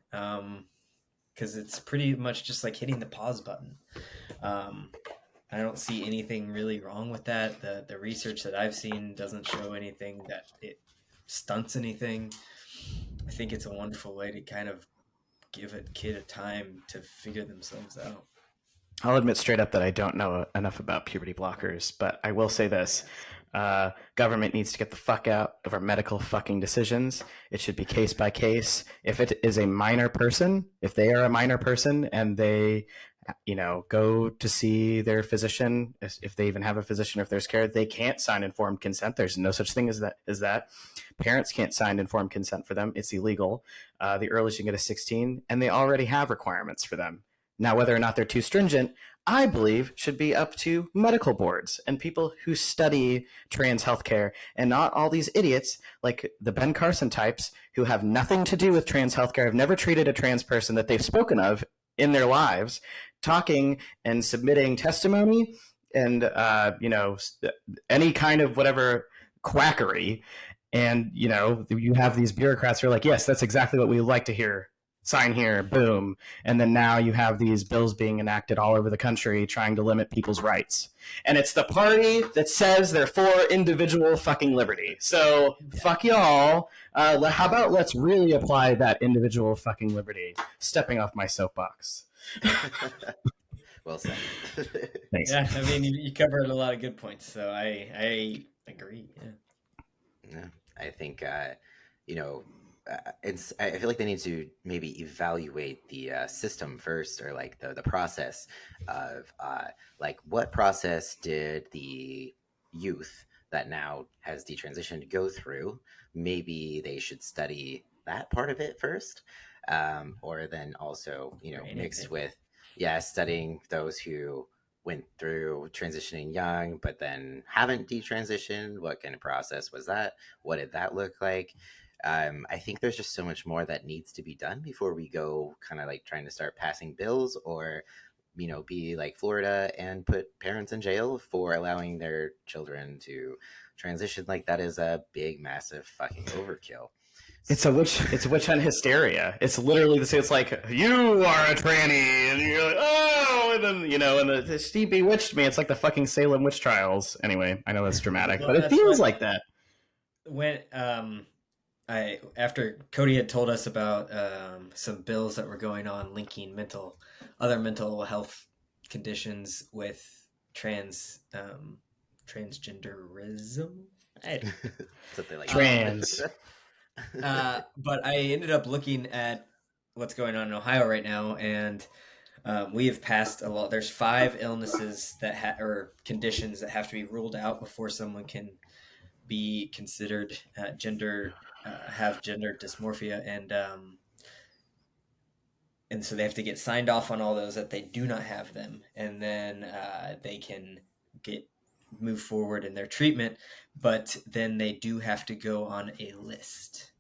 because it's pretty much just like hitting the pause button. I don't see anything really wrong with that. The research that I've seen doesn't show anything that it stunts anything. I think it's a wonderful way to kind of give a kid a time to figure themselves out. I'll admit straight up that I don't know enough about puberty blockers, but I will say this. Government needs to get the fuck out of our medical fucking decisions. It should be case by case. If it is a minor person, if they are a minor person and they, go to see their physician, if they even have a physician, or if they're scared, they can't sign informed consent. There's no such thing as that. Parents can't sign informed consent for them. It's illegal. The earliest you can get is 16, and they already have requirements for them. Now, whether or not they're too stringent, I believe should be up to medical boards and people who study trans healthcare, and not all these idiots like the Ben Carson types who have nothing to do with trans healthcare, have never treated a trans person that they've spoken of in their lives, talking and submitting testimony and, any kind of whatever quackery. And, you have these bureaucrats who are like, yes, that's exactly what we like to hear. Sign here, boom. And then now you have these bills being enacted all over the country trying to limit people's rights. And it's the party that says they're for individual fucking liberty. So fuck y'all. How about let's really apply that individual fucking liberty? Stepping off my soapbox. Well said. Thanks. Yeah, you covered a lot of good points, so I agree. Yeah, I think I feel like they need to maybe evaluate the system first, or like the process of what process did the youth that now has detransitioned go through. Maybe they should study that part of it first, or then also mixed with studying those who went through transitioning young but then haven't detransitioned. What kind of process was that? What did that look like? I think there's just so much more that needs to be done before we go kind of trying to start passing bills, or be like Florida and put parents in jail for allowing their children to transition. That is a big, massive fucking overkill. It's a witch hunt hysteria. It's literally the same. It's like, you are a tranny, and you're like, oh, and then, and she bewitched me. It's like the fucking Salem witch trials. Anyway, I know that's dramatic, Well, but it that's feels what- like that. When after Cody had told us about some bills that were going on linking other mental health conditions with transgenderism. Something like Trans. But I ended up looking at what's going on in Ohio right now, and we have passed a law. There's 5 illnesses or conditions that have to be ruled out before someone can be considered have gender dysmorphia, and so they have to get signed off on all those that they do not have them, and then they can move forward in their treatment. But then they do have to go on a list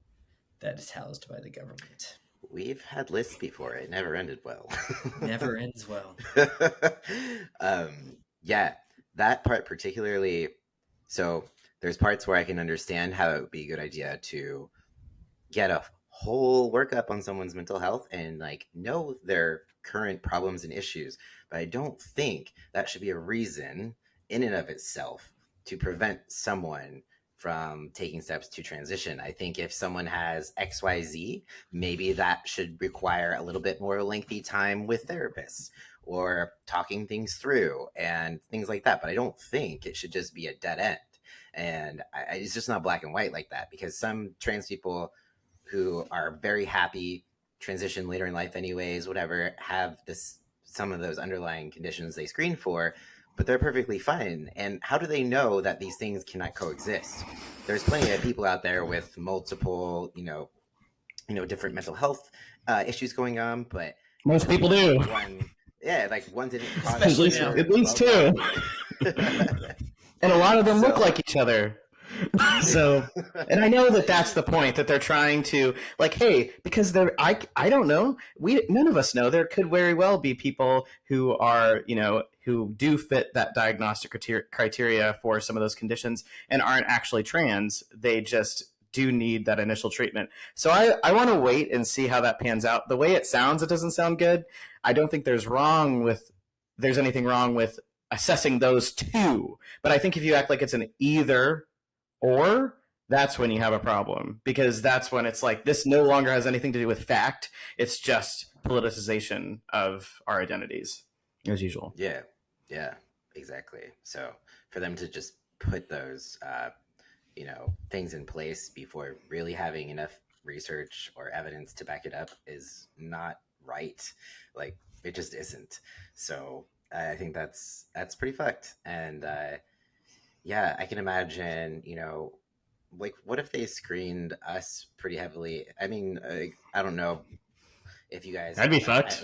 that is housed by the government. We've had lists before. It never ended well. Never ends well. Yeah, that part particularly. So there's parts where I can understand how it would be a good idea to get a whole workup on someone's mental health and like know their current problems and issues. But I don't think that should be a reason in and of itself to prevent someone from taking steps to transition. I think if someone has XYZ, maybe that should require a little bit more lengthy time with therapists or talking things through and things like that. But I don't think it should just be a dead end. And it's just not black and white like that, because some trans people who are very happy, transition later in life anyways, whatever, have some of those underlying conditions they screen for, but they're perfectly fine. And how do they know that these things cannot coexist? There's plenty of people out there with multiple, different mental health issues going on, but most people do. One didn't cause Especially now. At least 2. And a lot of them look like each other. So, and I know that that's the point, that they're trying to, like, hey, because I don't know, none of us know, there could very well be people who are, who do fit that diagnostic criteria for some of those conditions and aren't actually trans. They just do need that initial treatment. So I want to wait and see how that pans out. The way it sounds, it doesn't sound good. I don't think there's anything wrong with assessing those 2. But I think if you act like it's an either or, that's when you have a problem, because that's when it's like, this no longer has anything to do with fact. It's just politicization of our identities, as usual. Yeah, exactly. So for them to just put those, things in place before really having enough research or evidence to back it up is not right. Like, it just isn't. So I think that's pretty fucked. And I can imagine, like, what if they screened us pretty heavily? I mean, I don't know if you guys... That'd be fucked.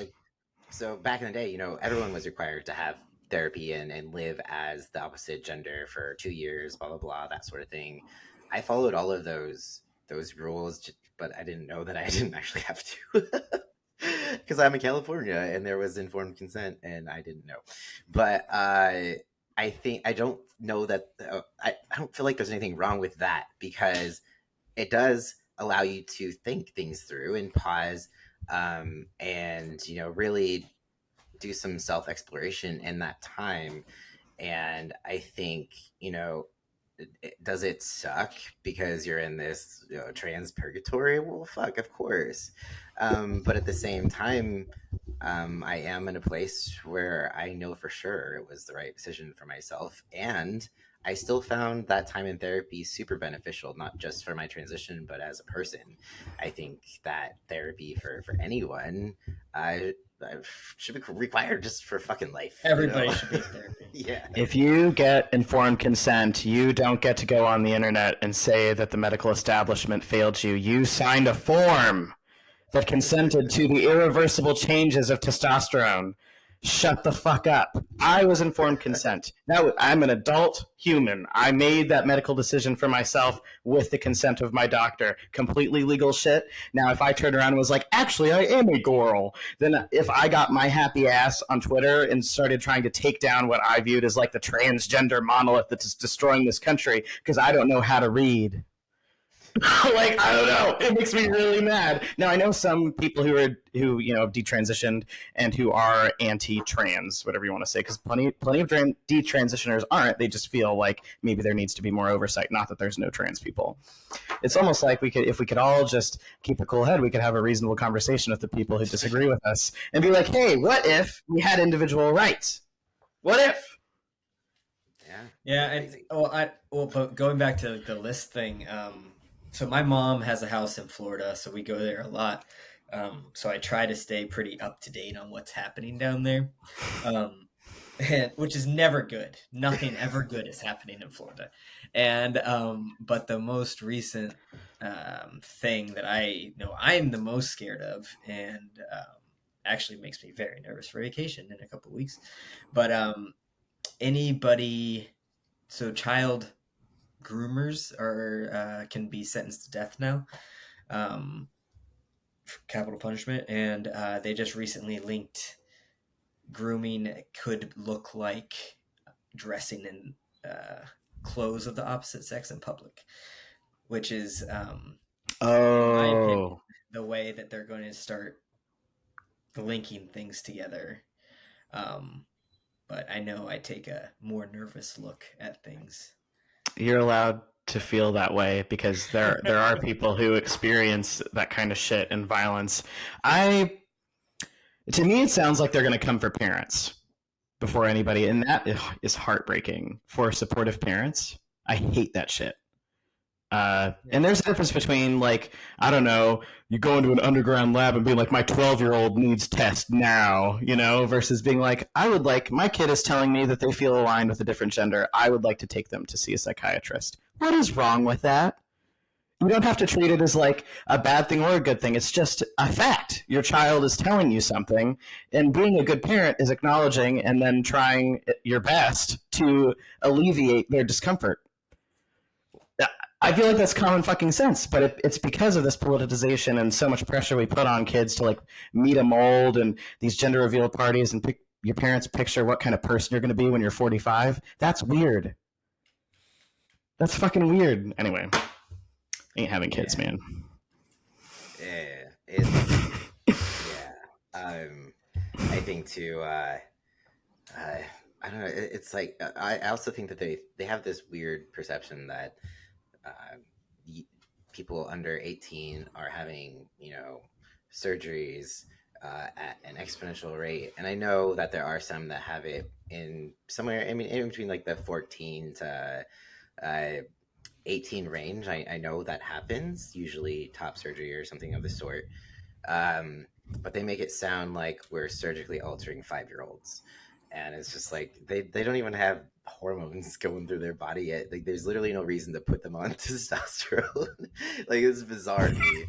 So back in the day, everyone was required to have therapy and live as the opposite gender for 2 years, blah, blah, blah, that sort of thing. I followed all of those rules, but I didn't know that I didn't actually have to. Because I'm in California and there was informed consent and I didn't know. But I don't know that I don't feel like there's anything wrong with that, because it does allow you to think things through and pause, and really do some self-exploration in that time. And I think, does it suck because you're in this trans purgatory? Well, fuck, of course. But at the same time, I am in a place where I know for sure it was the right decision for myself. And I still found that time in therapy super beneficial, not just for my transition, but as a person. I think that therapy for anyone should be required just for fucking life. Everybody should be in therapy. Yeah. If you get informed consent, you don't get to go on the internet and say that the medical establishment failed you. You signed a form that consented to the irreversible changes of testosterone. Shut the fuck up. I was informed consent. Now I'm an adult human. I made that medical decision for myself with the consent of my doctor. Completely legal shit. Now, if I turned around and was like, actually, I am a girl, then if I got my happy ass on Twitter and started trying to take down what I viewed as like the transgender monolith that is destroying this country because I don't know how to read, Like, I don't know, it makes me really mad. Now I know some people who detransitioned and who are anti-trans, whatever you want to say, because plenty of detransitioners aren't. They just feel like maybe there needs to be more oversight. Not that there's no trans people. It's almost like if we could all just keep a cool head, we could have a reasonable conversation with the people who disagree with us and be like, hey, what if we had individual rights? What if? Yeah, and but going back to the list thing, so my mom has a house in Florida, so we go there a lot. So I try to stay pretty up to date on what's happening down there, and which is never good. Nothing ever good is happening in Florida, and but the most recent thing that I know I'm the most scared of, and actually makes me very nervous for vacation in a couple of weeks, but anybody. So child groomers are can be sentenced to death now, for capital punishment, and they just recently linked grooming could look like dressing in clothes of the opposite sex in public, which is, in my opinion, the way that they're going to start linking things together. But I know I take a more nervous look at things. You're allowed to feel that way because there are people who experience that kind of shit and violence. To me, it sounds like they're going to come for parents before anybody, and that is heartbreaking for supportive parents. I hate that shit. And there's a difference between, like, I don't know, you go into an underground lab and be like, my 12-year-old needs test now, versus being like, my kid is telling me that they feel aligned with a different gender. I would like to take them to see a psychiatrist. What is wrong with that? You don't have to treat it as like a bad thing or a good thing. It's just a fact. Your child is telling you something, and being a good parent is acknowledging and then trying your best to alleviate their discomfort. I feel like that's common fucking sense, but it's because of this politicization and so much pressure we put on kids to like meet a mold and these gender reveal parties and your parents picture what kind of person you're going to be when you're 45. That's weird. That's fucking weird. Anyway, ain't having kids, man. Yeah, I think too. I don't know. It's like I also think that they have this weird perception that people under 18 are having, surgeries at an exponential rate. And I know that there are some that have it in somewhere, I mean, in between like the 14 to 18 range. I know that happens, usually top surgery or something of the sort. But they make it sound like we're surgically altering 5-year-olds. And it's just like they don't even have hormones going through their body yet. Like there's literally no reason to put them on testosterone. Like it's bizarre to me.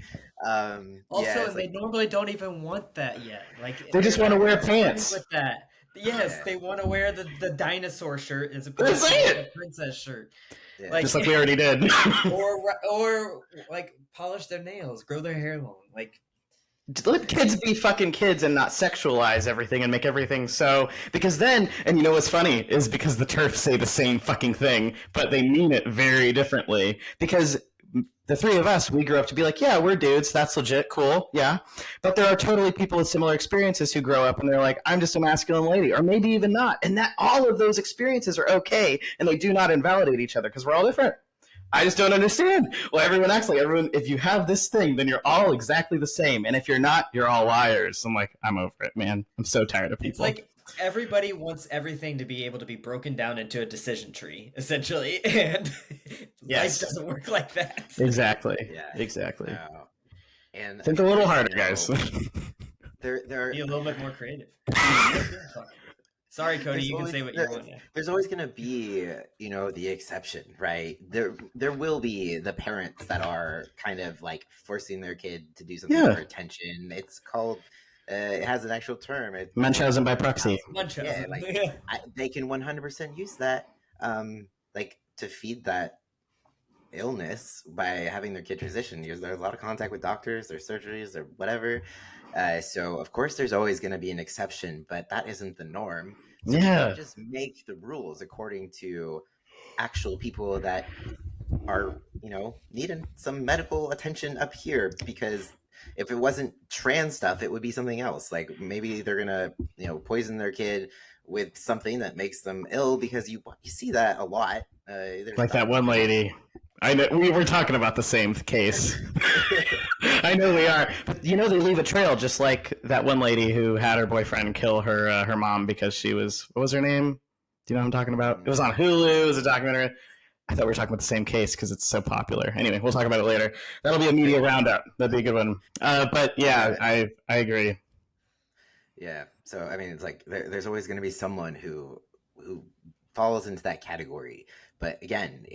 Also, they normally don't even want that yet. Like they just want to wear pants. With that, yes, they want to wear the dinosaur shirt as opposed to the princess shirt. Yeah. Like, just like we already did. or like polish their nails, grow their hair long. Like let kids be fucking kids and not sexualize everything and make everything so, because then, and you know what's funny is because the TERFs say the same fucking thing, but they mean it very differently. Because the three of us, we grew up to be like, yeah, we're dudes, that's legit, cool, yeah. But there are totally people with similar experiences who grow up and they're like, I'm just a masculine lady, or maybe even not. And that all of those experiences are okay, and they do not invalidate each other because we're all different. I just don't understand. Well, everyone acts like everyone, if you have this thing, then you're all exactly the same. And if you're not, you're all liars. I'm like, I'm over it, man. I'm so tired of people. It's like everybody wants everything to be able to be broken down into a decision tree, essentially. And life doesn't work like that. Exactly. Yeah. Exactly. No. And think a little harder, guys. Be a little bit more creative. Sorry, Cody, you can say what you want. Yeah. There's always going to be, the exception, right? There will be the parents that are kind of like forcing their kid to do something for attention. It's called, it has an actual term. Munchausen by proxy. Munchausen. Yeah, they can 100% use that, like to feed that illness by having their kid transition. There's a lot of contact with doctors, their surgeries, or whatever. So of course there's always going to be an exception, but that isn't the norm. So you just make the rules according to actual people that are, needing some medical attention up here, because if it wasn't trans stuff, it would be something else. Like maybe they're gonna, poison their kid with something that makes them ill, because you see that a lot. There's Like that one lady. I know we were talking about the same case. I know we are, but they leave a trail, just like that one lady who had her boyfriend kill her mom because she was, what was her name? Do you know what I'm talking about? It was on Hulu. It was a documentary. I thought we were talking about the same case because it's so popular. Anyway, we'll talk about it later. That'll be a media roundup. That'd be a good one. But yeah, I agree. Yeah. So I mean, it's like there's always going to be someone who falls into that category. But again,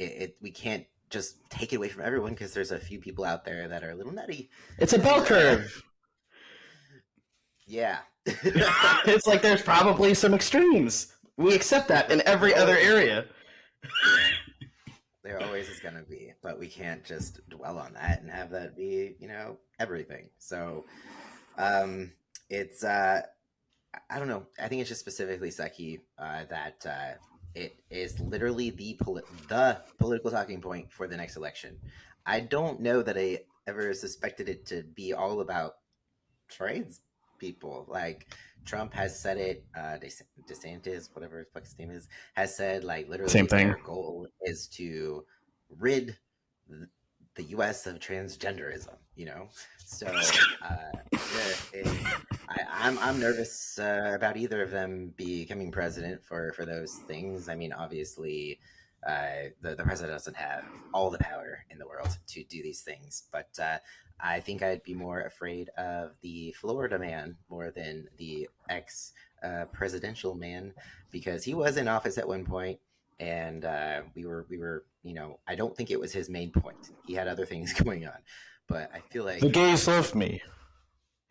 we can't just take it away from everyone, because there's a few people out there that are a little nutty. It's a bell curve. Yeah. It's like there's probably some extremes. We accept that in every other area. There always is going to be, but we can't just dwell on that and have that be, everything. So it's I don't know. I think it's just specifically sucky that it is literally the political talking point for the next election. I don't know that I ever suspected it to be all about trans people. Like Trump has said it. DeSantis, whatever the fuck his name is, has said like literally Same thing. their goal is to rid the U.S. of transgenderism. So I'm nervous about either of them becoming president for those things. I mean, obviously, the president doesn't have all the power in the world to do these things, but I think I'd be more afraid of the Florida man more than the ex presidential man, because he was in office at one point, and we were I don't think it was his main point. He had other things going on, but I feel like the gays love me.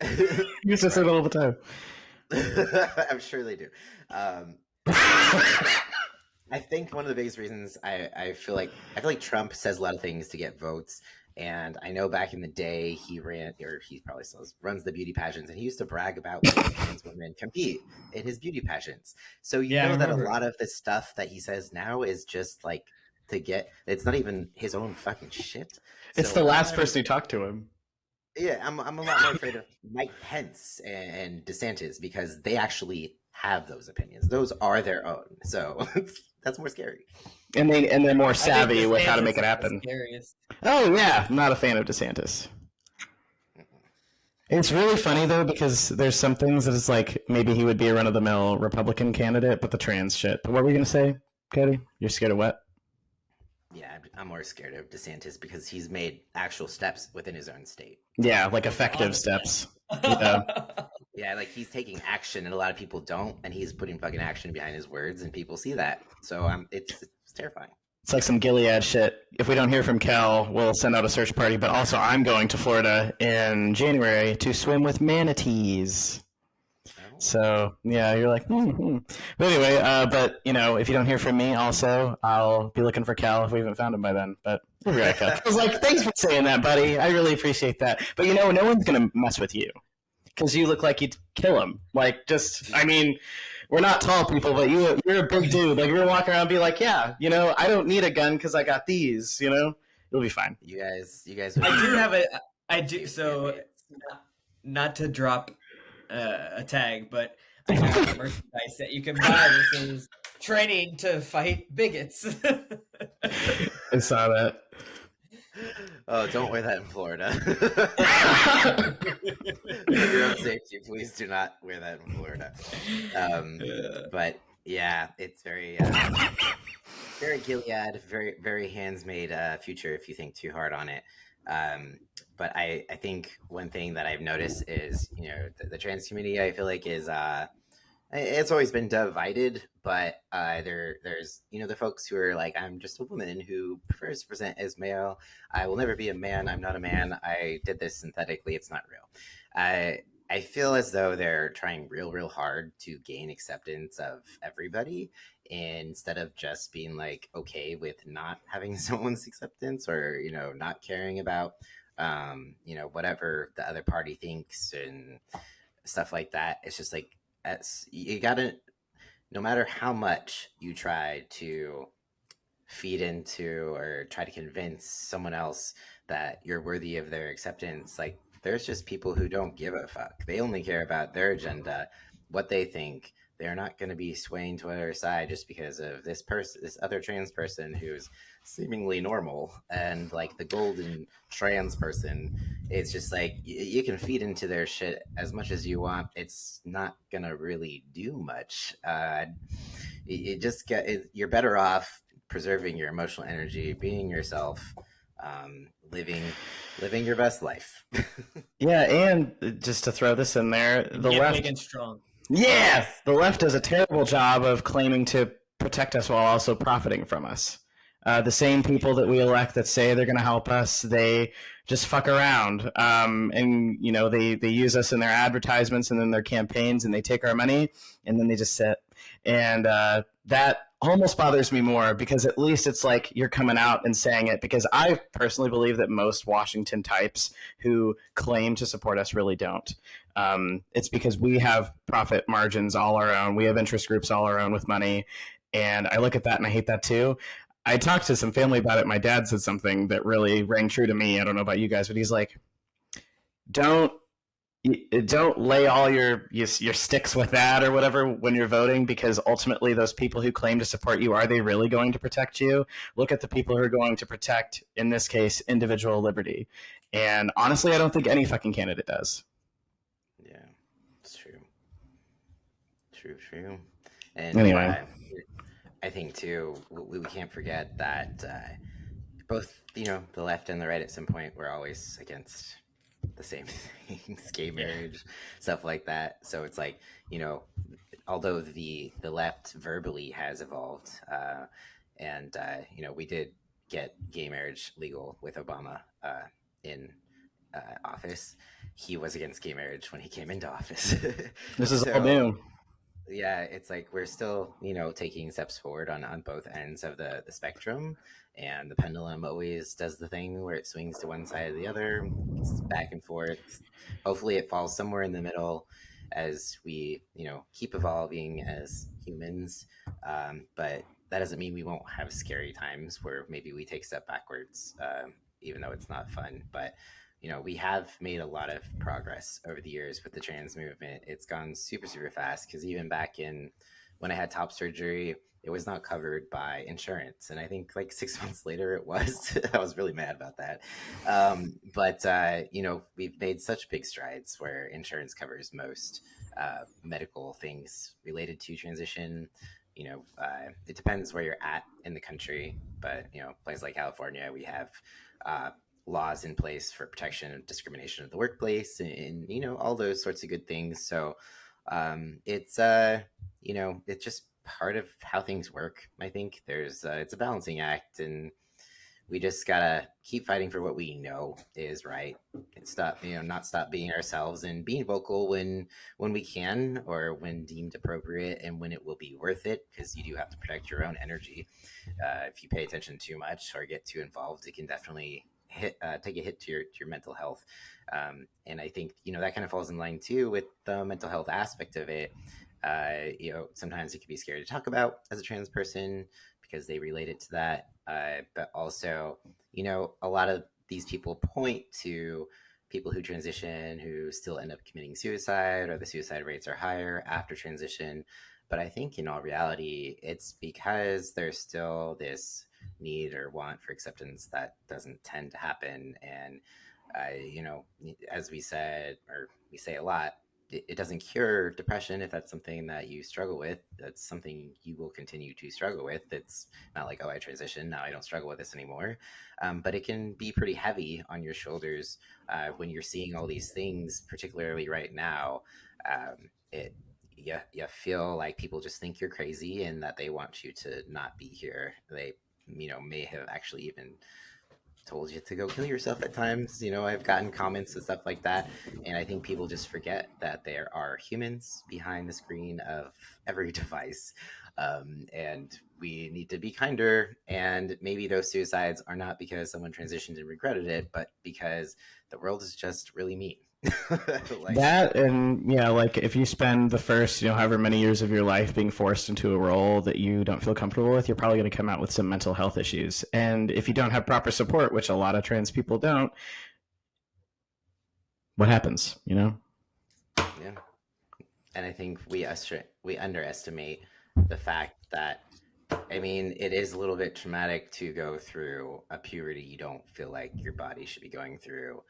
You used to say that all the time. I'm sure they do. I think one of the biggest reasons I feel like Trump says a lot of things to get votes. And I know back in the day he ran, or he probably still runs, the beauty pageants, and he used to brag about when trans women compete in his beauty pageants. So that a lot of the stuff that he says now is just like to get. It's not even his own fucking shit. It's the last person who talked to him. Yeah, I'm a lot more afraid of Mike Pence and DeSantis, because they actually have those opinions. Those are their own. So that's more scary. And they're more savvy with how to make it happen. Oh yeah, I'm not a fan of DeSantis. It's really funny though, because there's some things that it's like maybe he would be a run-of-the-mill Republican candidate, but the trans shit. But what were we gonna say, Cody? You're scared of what? Yeah, I'm more scared of DeSantis because he's made actual steps within his own state. Yeah, like effective steps. Yeah, like he's taking action, and a lot of people don't, and he's putting fucking action behind his words, and people see that. So it's terrifying. It's like some Gilead shit. If we don't hear from Cal, we'll send out a search party. But also, I'm going to Florida in January to swim with manatees. So yeah, you're like, But anyway, if you don't hear from me, also I'll be looking for Cal if we haven't found him by then. But we'll be right back. I was like, thanks for saying that, buddy. I really appreciate that. But no one's gonna mess with you because you look like you'd kill him. Like, we're not tall people, but you're a big dude. Like, you're gonna walk around and be like, yeah, I don't need a gun because I got these. It'll be fine. You guys. I do. So, not to drop a tag, but I have merchandise that you can buy that says "Training to Fight Bigots." I saw that. Oh, don't wear that in Florida. For your own safety, please do not wear that in Florida. But yeah, it's very, very Gilead, very, very hands-made future if you think too hard on it. But I think one thing that I've noticed is, the trans community, I feel like is, it's always been divided, but there's the folks who are like, I'm just a woman who prefers to present as male. I will never be a man. I'm not a man. I did this synthetically. It's not real. I feel as though they're trying real hard to gain acceptance of everybody, instead of just being like okay with not having someone's acceptance, or not caring about whatever the other party thinks and stuff like that. It's just like, you gotta, no matter how much you try to feed into or try to convince someone else that you're worthy of their acceptance. Like, there's just people who don't give a fuck. They only care about their agenda, what they think. They're not going to be swaying to their side just because of this person, this other trans person who's seemingly normal. And like the golden trans person, it's just like you can feed into their shit as much as you want. It's not going to really do much. You're better off preserving your emotional energy, being yourself, living your best life. Yeah, and just to throw this in there, the Get left. big and strong. Yes, the left does a terrible job of claiming to protect us while also profiting from us. The same people that we elect that say they're going to help us, they just fuck around, and they use us in their advertisements and in their campaigns, and they take our money, and then they just sit. And that almost bothers me more, because at least it's like you're coming out and saying it, because I personally believe that most Washington types who claim to support us really don't. It's because we have profit margins all our own. We have interest groups all our own with money. And I look at that and I hate that too. I talked to some family about it. My dad said something that really rang true to me. I don't know about you guys, but he's like, don't lay all your sticks with that or whatever when you're voting, because ultimately those people who claim to support you, are they really going to protect you? Look at the people who are going to protect, in this case, individual liberty. And honestly, I don't think any fucking candidate does. Yeah, it's true. True. And Anyway. I think too, we can't forget that both the left and the right at some point were always against the same things, gay marriage, stuff like that. So it's like, although the left verbally has evolved, and we did get gay marriage legal with Obama in office, he was against gay marriage when he came into office. This is all new. Yeah, it's like we're still, taking steps forward on both ends of the spectrum, and the pendulum always does the thing where it swings to one side or the other, it's back and forth. Hopefully it falls somewhere in the middle as we, keep evolving as humans. But that doesn't mean we won't have scary times where maybe we take a step backwards, even though it's not fun. But we have made a lot of progress over the years with the trans movement. It's gone super, super fast, because even back in when I had top surgery, it was not covered by insurance. And I think like 6 months later it was. I was really mad about that. But we've made such big strides where insurance covers most medical things related to transition. It depends where you're at in the country, but places like California, we have laws in place for protection of discrimination in the workplace, and all those sorts of good things. So it's just part of how things work. I think it's a balancing act, and we just gotta keep fighting for what we know is right, and not stop being ourselves, and being vocal when we can, or when deemed appropriate, and when it will be worth it, because you do have to protect your own energy. If you pay attention too much or get too involved, it can definitely take a hit to your mental health. And I think that kind of falls in line too with the mental health aspect of it. Sometimes it can be scary to talk about as a trans person because they relate it to that. But also, a lot of these people point to people who transition who still end up committing suicide, or the suicide rates are higher after transition. But I think in all reality, it's because there's still this need or want for acceptance that doesn't tend to happen. And as we said, or we say a lot, it doesn't cure depression. If that's something that you struggle with, that's something you will continue to struggle with. It's not like, oh, I transitioned, now I don't struggle with this anymore. But it can be pretty heavy on your shoulders when you're seeing all these things, particularly right now. You feel like people just think you're crazy, and that they want you to not be here. They may have actually even told you to go kill yourself at times. I've gotten comments and stuff like that, and I think people just forget that there are humans behind the screen of every device, and we need to be kinder. And maybe those suicides are not because someone transitioned and regretted it, but because the world is just really mean, Like, That, and yeah, like if you spend the first, however many years of your life being forced into a role that you don't feel comfortable with, you're probably going to come out with some mental health issues. And if you don't have proper support, which a lot of trans people don't, what happens? yeah. And I think we underestimate the fact that, I mean, it is a little bit traumatic to go through a puberty you don't feel like your body should be going through.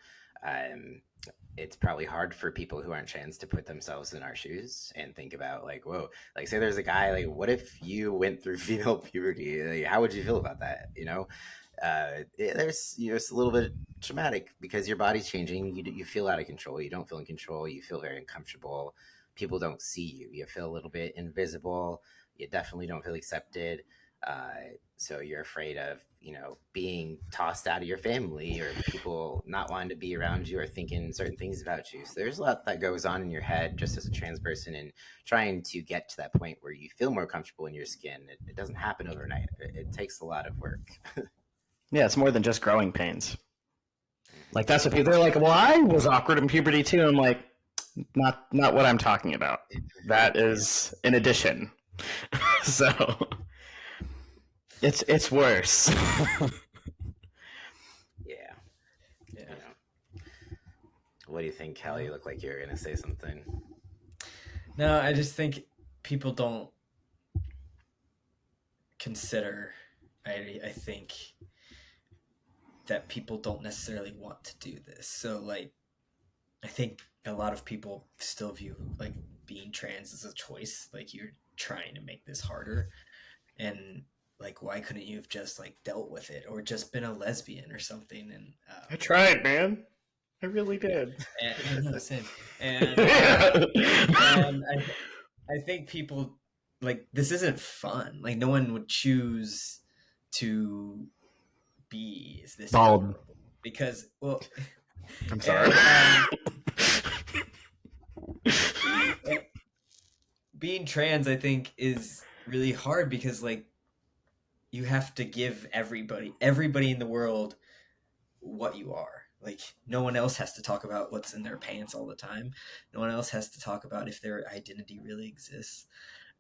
Um, it's probably hard for people who aren't trans to put themselves in our shoes and think about, like, whoa, like, say there's a guy, like, what if you went through female puberty? Like, how would you feel about that? There's, it's a little bit traumatic because your body's changing. You feel out of control. You don't feel in control. You feel very uncomfortable. People don't see you. You feel a little bit invisible. You definitely don't feel accepted. So you're afraid of, being tossed out of your family, or people not wanting to be around you or thinking certain things about you. So there's a lot that goes on in your head just as a trans person, and trying to get to that point where you feel more comfortable in your skin. It doesn't happen overnight. It takes a lot of work. Yeah, it's more than just growing pains. Like that's what people, they're like, well, I was awkward in puberty too. I'm like, not what I'm talking about. That is in addition. So it's worse. Yeah. What do you think, Kelly? You look like you're gonna say something. No, I just think people don't consider. I think that people don't necessarily want to do this. So, like, I think a lot of people still view like being trans as a choice. Like, you're trying to make this harder, and like, why couldn't you have just like dealt with it, or just been a lesbian or something? And I tried, man. I really did. And same. And I think people, like, this isn't fun. Like, no one would choose to be this Bald. vulnerable because, well, I'm sorry. And being trans, I think, is really hard because, like, you have to give everybody in the world what you are. Like, no one else has to talk about what's in their pants all the time. No one else has to talk about if their identity really exists.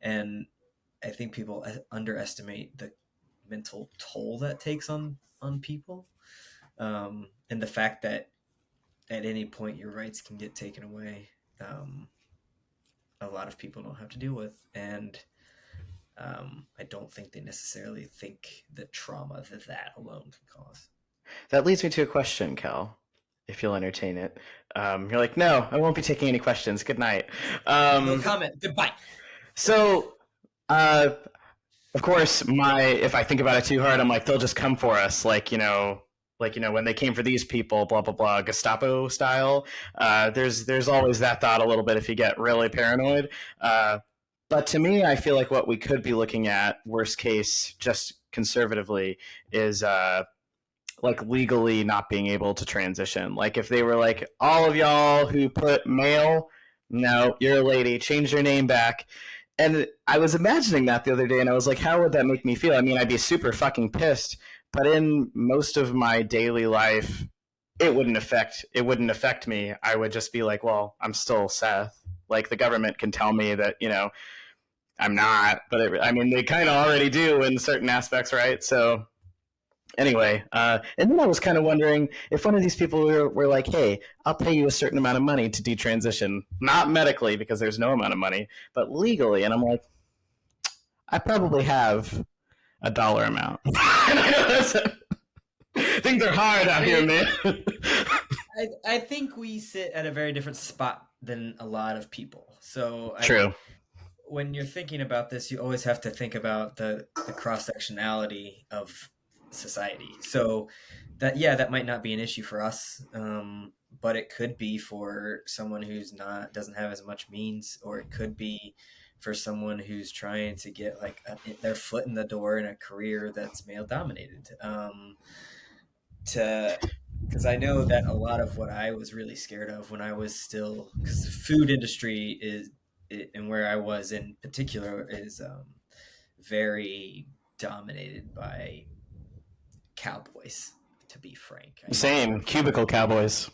And I think people underestimate the mental toll that takes on people, and the fact that at any point your rights can get taken away. A lot of people don't have to deal with, and I don't think they necessarily think the trauma that alone can cause. That leads me to a question, Cal, if you'll entertain it. You're like, no, I won't be taking any questions. Good night. No comment. Goodbye. So, of course, if I think about it too hard, I'm like, they'll just come for us, like when they came for these people, blah blah blah, Gestapo style. There's always that thought a little bit if you get really paranoid. But to me, I feel like what we could be looking at, worst case, just conservatively, is like legally not being able to transition. Like if they were like, all of y'all who put male, no, you're a lady, change your name back. And I was imagining that the other day, and I was like, how would that make me feel? I mean, I'd be super fucking pissed. But in most of my daily life, it wouldn't affect me. I would just be like, well, I'm still Seth. Like the government can tell me that, I'm not, but they kind of already do in certain aspects, right? So anyway, and then I was kind of wondering if one of these people were like, hey, I'll pay you a certain amount of money to detransition, not medically because there's no amount of money, but legally. And I'm like, I probably have a dollar amount. Things are hard out here, man. I think we sit at a very different spot than a lot of people. So True. When you're thinking about this, you always have to think about the cross-sectionality of society. So that might not be an issue for us, but it could be for someone who's doesn't have as much means, or it could be for someone who's trying to get like their foot in the door in a career that's male dominated. Because I know that a lot of what I was really scared of when I was still, because the food industry and where I was in particular is very dominated by cowboys, to be frank. Same, cubicle cowboys.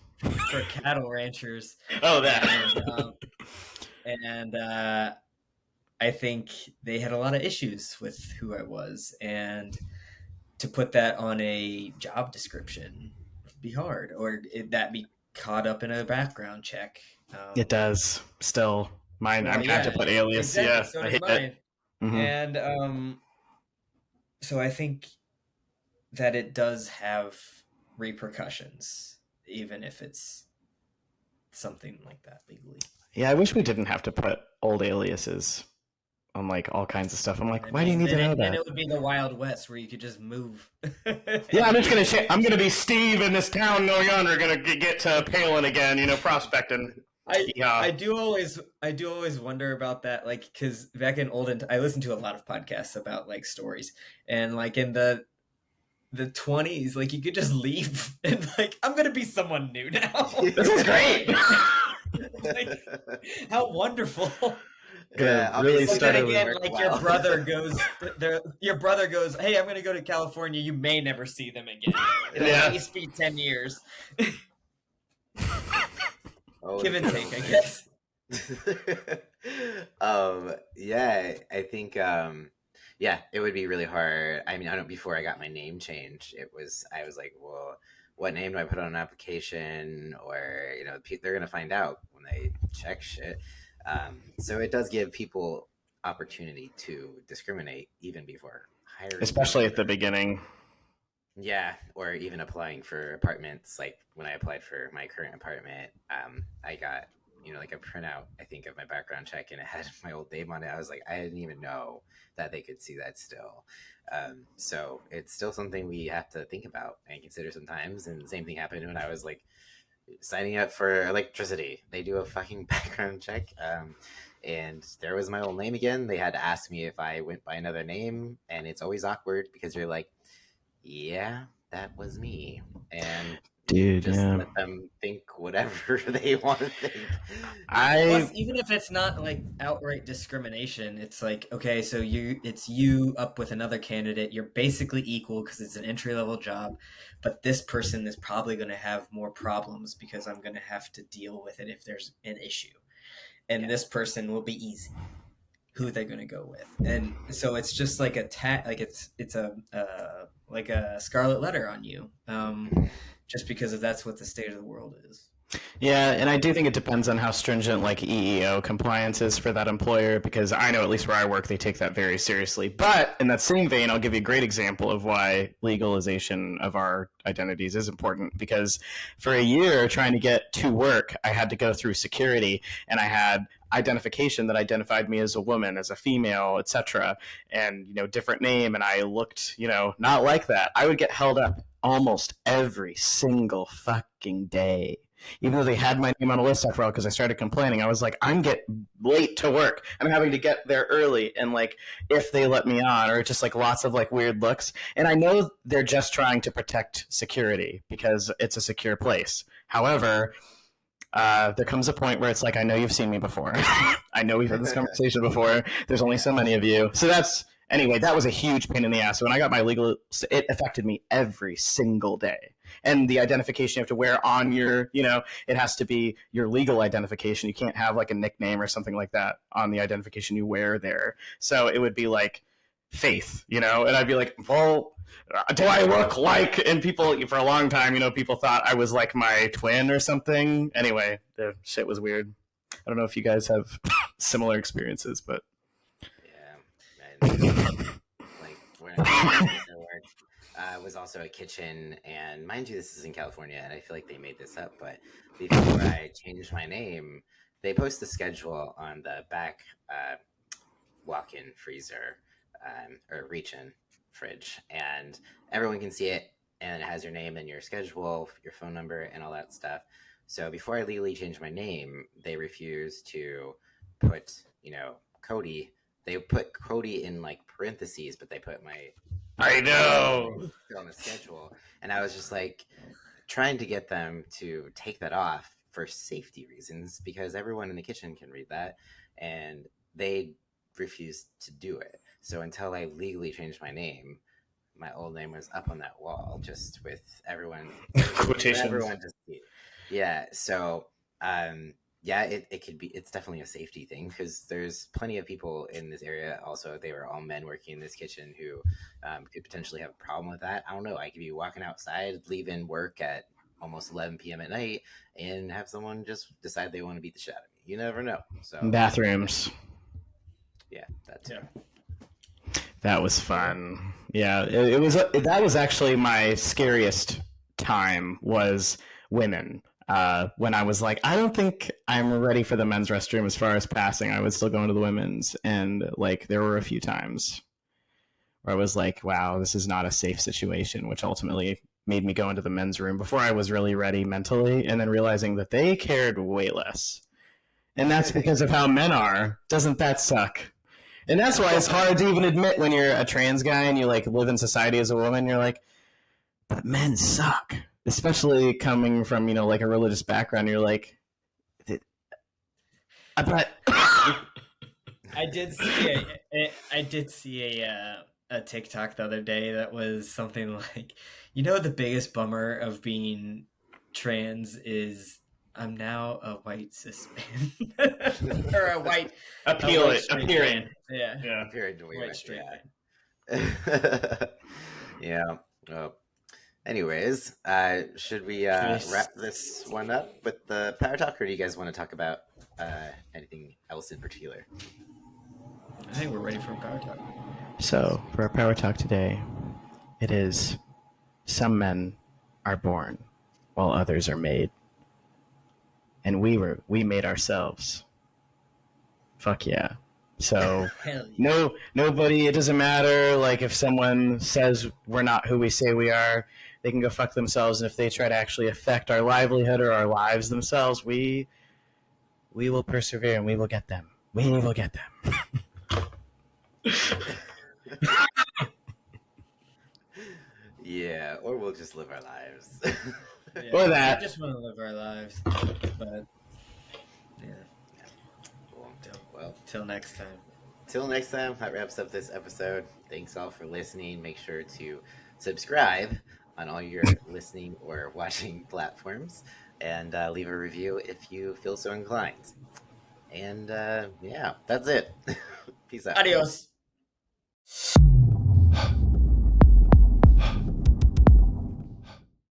for cattle ranchers. Oh, that. And I think they had a lot of issues with who I was, and to put that on a job description would be hard, or that be caught up in a background check. It does. Still, mine. Well, I have to put alias. exactly. Yeah, So I does hate it. mine. Mm-hmm. And so I think that it does have repercussions, even if it's something like that legally. Yeah, I wish we didn't have to put old aliases on like all kinds of stuff. I'm like, why do you need to know that? Then it would be the Wild West where you could just move. Yeah, I'm gonna be Steve in this town no yonder. Gonna get to Palin again, prospecting. I do always wonder about that, like, because back in I listened to a lot of podcasts about like stories, and like in the 20s, like you could just leave and like, I'm gonna be someone new now. This is great. Like, how wonderful. Yeah, really then again, like wow. your brother goes, hey, I'm gonna go to California, you may never see them again. It'll at least be 10 years. Give and take, I guess. Yeah, I think it would be really hard. I mean, I don't. Before I got my name changed, I was like, well, what name do I put on an application? Or they're gonna find out when they check shit. So it does give people opportunity to discriminate even before hiring, especially at the beginning. Yeah, or even applying for apartments. Like when I applied for my current apartment, I got like a printout, I think, of my background check, and it had my old name on it. I was like, I didn't even know that they could see that still. So it's still something we have to think about and consider sometimes. And the same thing happened when I was like signing up for electricity. They do a fucking background check, and there was my old name again. They had to ask me if I went by another name, and it's always awkward because you're like, yeah, that was me. And dude, just let them think whatever they want to think. Plus, even if it's not like outright discrimination, it's like, okay, so it's you up with another candidate. You're basically equal because it's an entry-level job, but this person is probably going to have more problems because I'm going to have to deal with it if there's an issue. And this person will be easy. Who they're going to go with. And so it's just like it's a like a scarlet letter on you, just because that's what the state of the world is. Yeah, and I do think it depends on how stringent like EEO compliance is for that employer, because I know at least where I work, they take that very seriously. But in that same vein, I'll give you a great example of why legalization of our identities is important, because for a year trying to get to work, I had to go through security, and I had identification that identified me as a woman, as a female, etc., and different name, and I looked not like that. I would get held up almost every single fucking day, even though they had my name on a list after all, because I started complaining. I was like, I'm getting late to work. I'm having to get there early, and like, if they let me on, or just like lots of like weird looks. And I know they're just trying to protect security because it's a secure place. However, there comes a point where it's like, I know you've seen me before. I know we've had this conversation before. There's only so many of you. So anyway, that was a huge pain in the ass. So when I got my legal, it affected me every single day. And the identification you have to wear on your, it has to be your legal identification. You can't have like a nickname or something like that on the identification you wear there. So it would be like Faith, and I'd be like, well, do I look like, and people for a long time, people thought I was like my twin or something. Anyway, the shit was weird. I don't know if you guys have similar experiences, but yeah, like where I work was also a kitchen, and mind you, this is in California, and I feel like they made this up, but before I changed my name, they post the schedule on the back walk-in freezer or reach-in fridge, and everyone can see it, and it has your name and your schedule, your phone number, and all that stuff. So before I legally changed my name, they refused to put Cody. They put Cody in like parentheses, but they put my I know on the schedule, and I was just like trying to get them to take that off for safety reasons, because everyone in the kitchen can read that, and they refused to do it. So until I legally changed my name, my old name was up on that wall, just with everyone quotations. Everyone to see. Yeah. So, yeah, it could be. It's definitely a safety thing because there's plenty of people in this area. Also, they were all men working in this kitchen who could potentially have a problem with that. I don't know. I could be walking outside, leaving work at almost 11 p.m. at night, and have someone just decide they want to beat the shit out of me. You never know. So, Bathrooms. yeah, that's Yeah. That was fun. Yeah, it was. That was actually my scariest time was women. When I was like, I don't think I'm ready for the men's restroom as far as passing. I was still going to the women's, and like there were a few times where I was like, wow, this is not a safe situation, which ultimately made me go into the men's room before I was really ready mentally, and then realizing that they cared way less, and that's because of how men are. Doesn't that suck? And that's why it's hard to even admit when you're a trans guy and you like live in society as a woman. You're like, but men suck, especially coming from like a religious background. You're like, but I did see a TikTok the other day that was something like, the biggest bummer of being trans is I'm now a white cis man or a white appealing. straight man. Yeah, appeared to white straight yeah. man. Yeah. Well, anyways, should we wrap this one up with the power talk, or do you guys want to talk about anything else in particular? I think we're ready for a power talk. So for our power talk today, it is some men are born while others are made, and we made ourselves. Fuck yeah. So nobody, it doesn't matter like if someone says we're not who we say we are, they can go fuck themselves, and if they try to actually affect our livelihood or our lives themselves, we will persevere and we will get them. We will get them. Yeah, or we'll just live our lives. Yeah, or that. I just want to live our lives, but yeah. Cool. Well, till next time. Till next time, that wraps up this episode. Thanks all for listening. Make sure to subscribe on all your listening or watching platforms, and leave a review if you feel so inclined. And yeah, that's it. Peace out. Adios.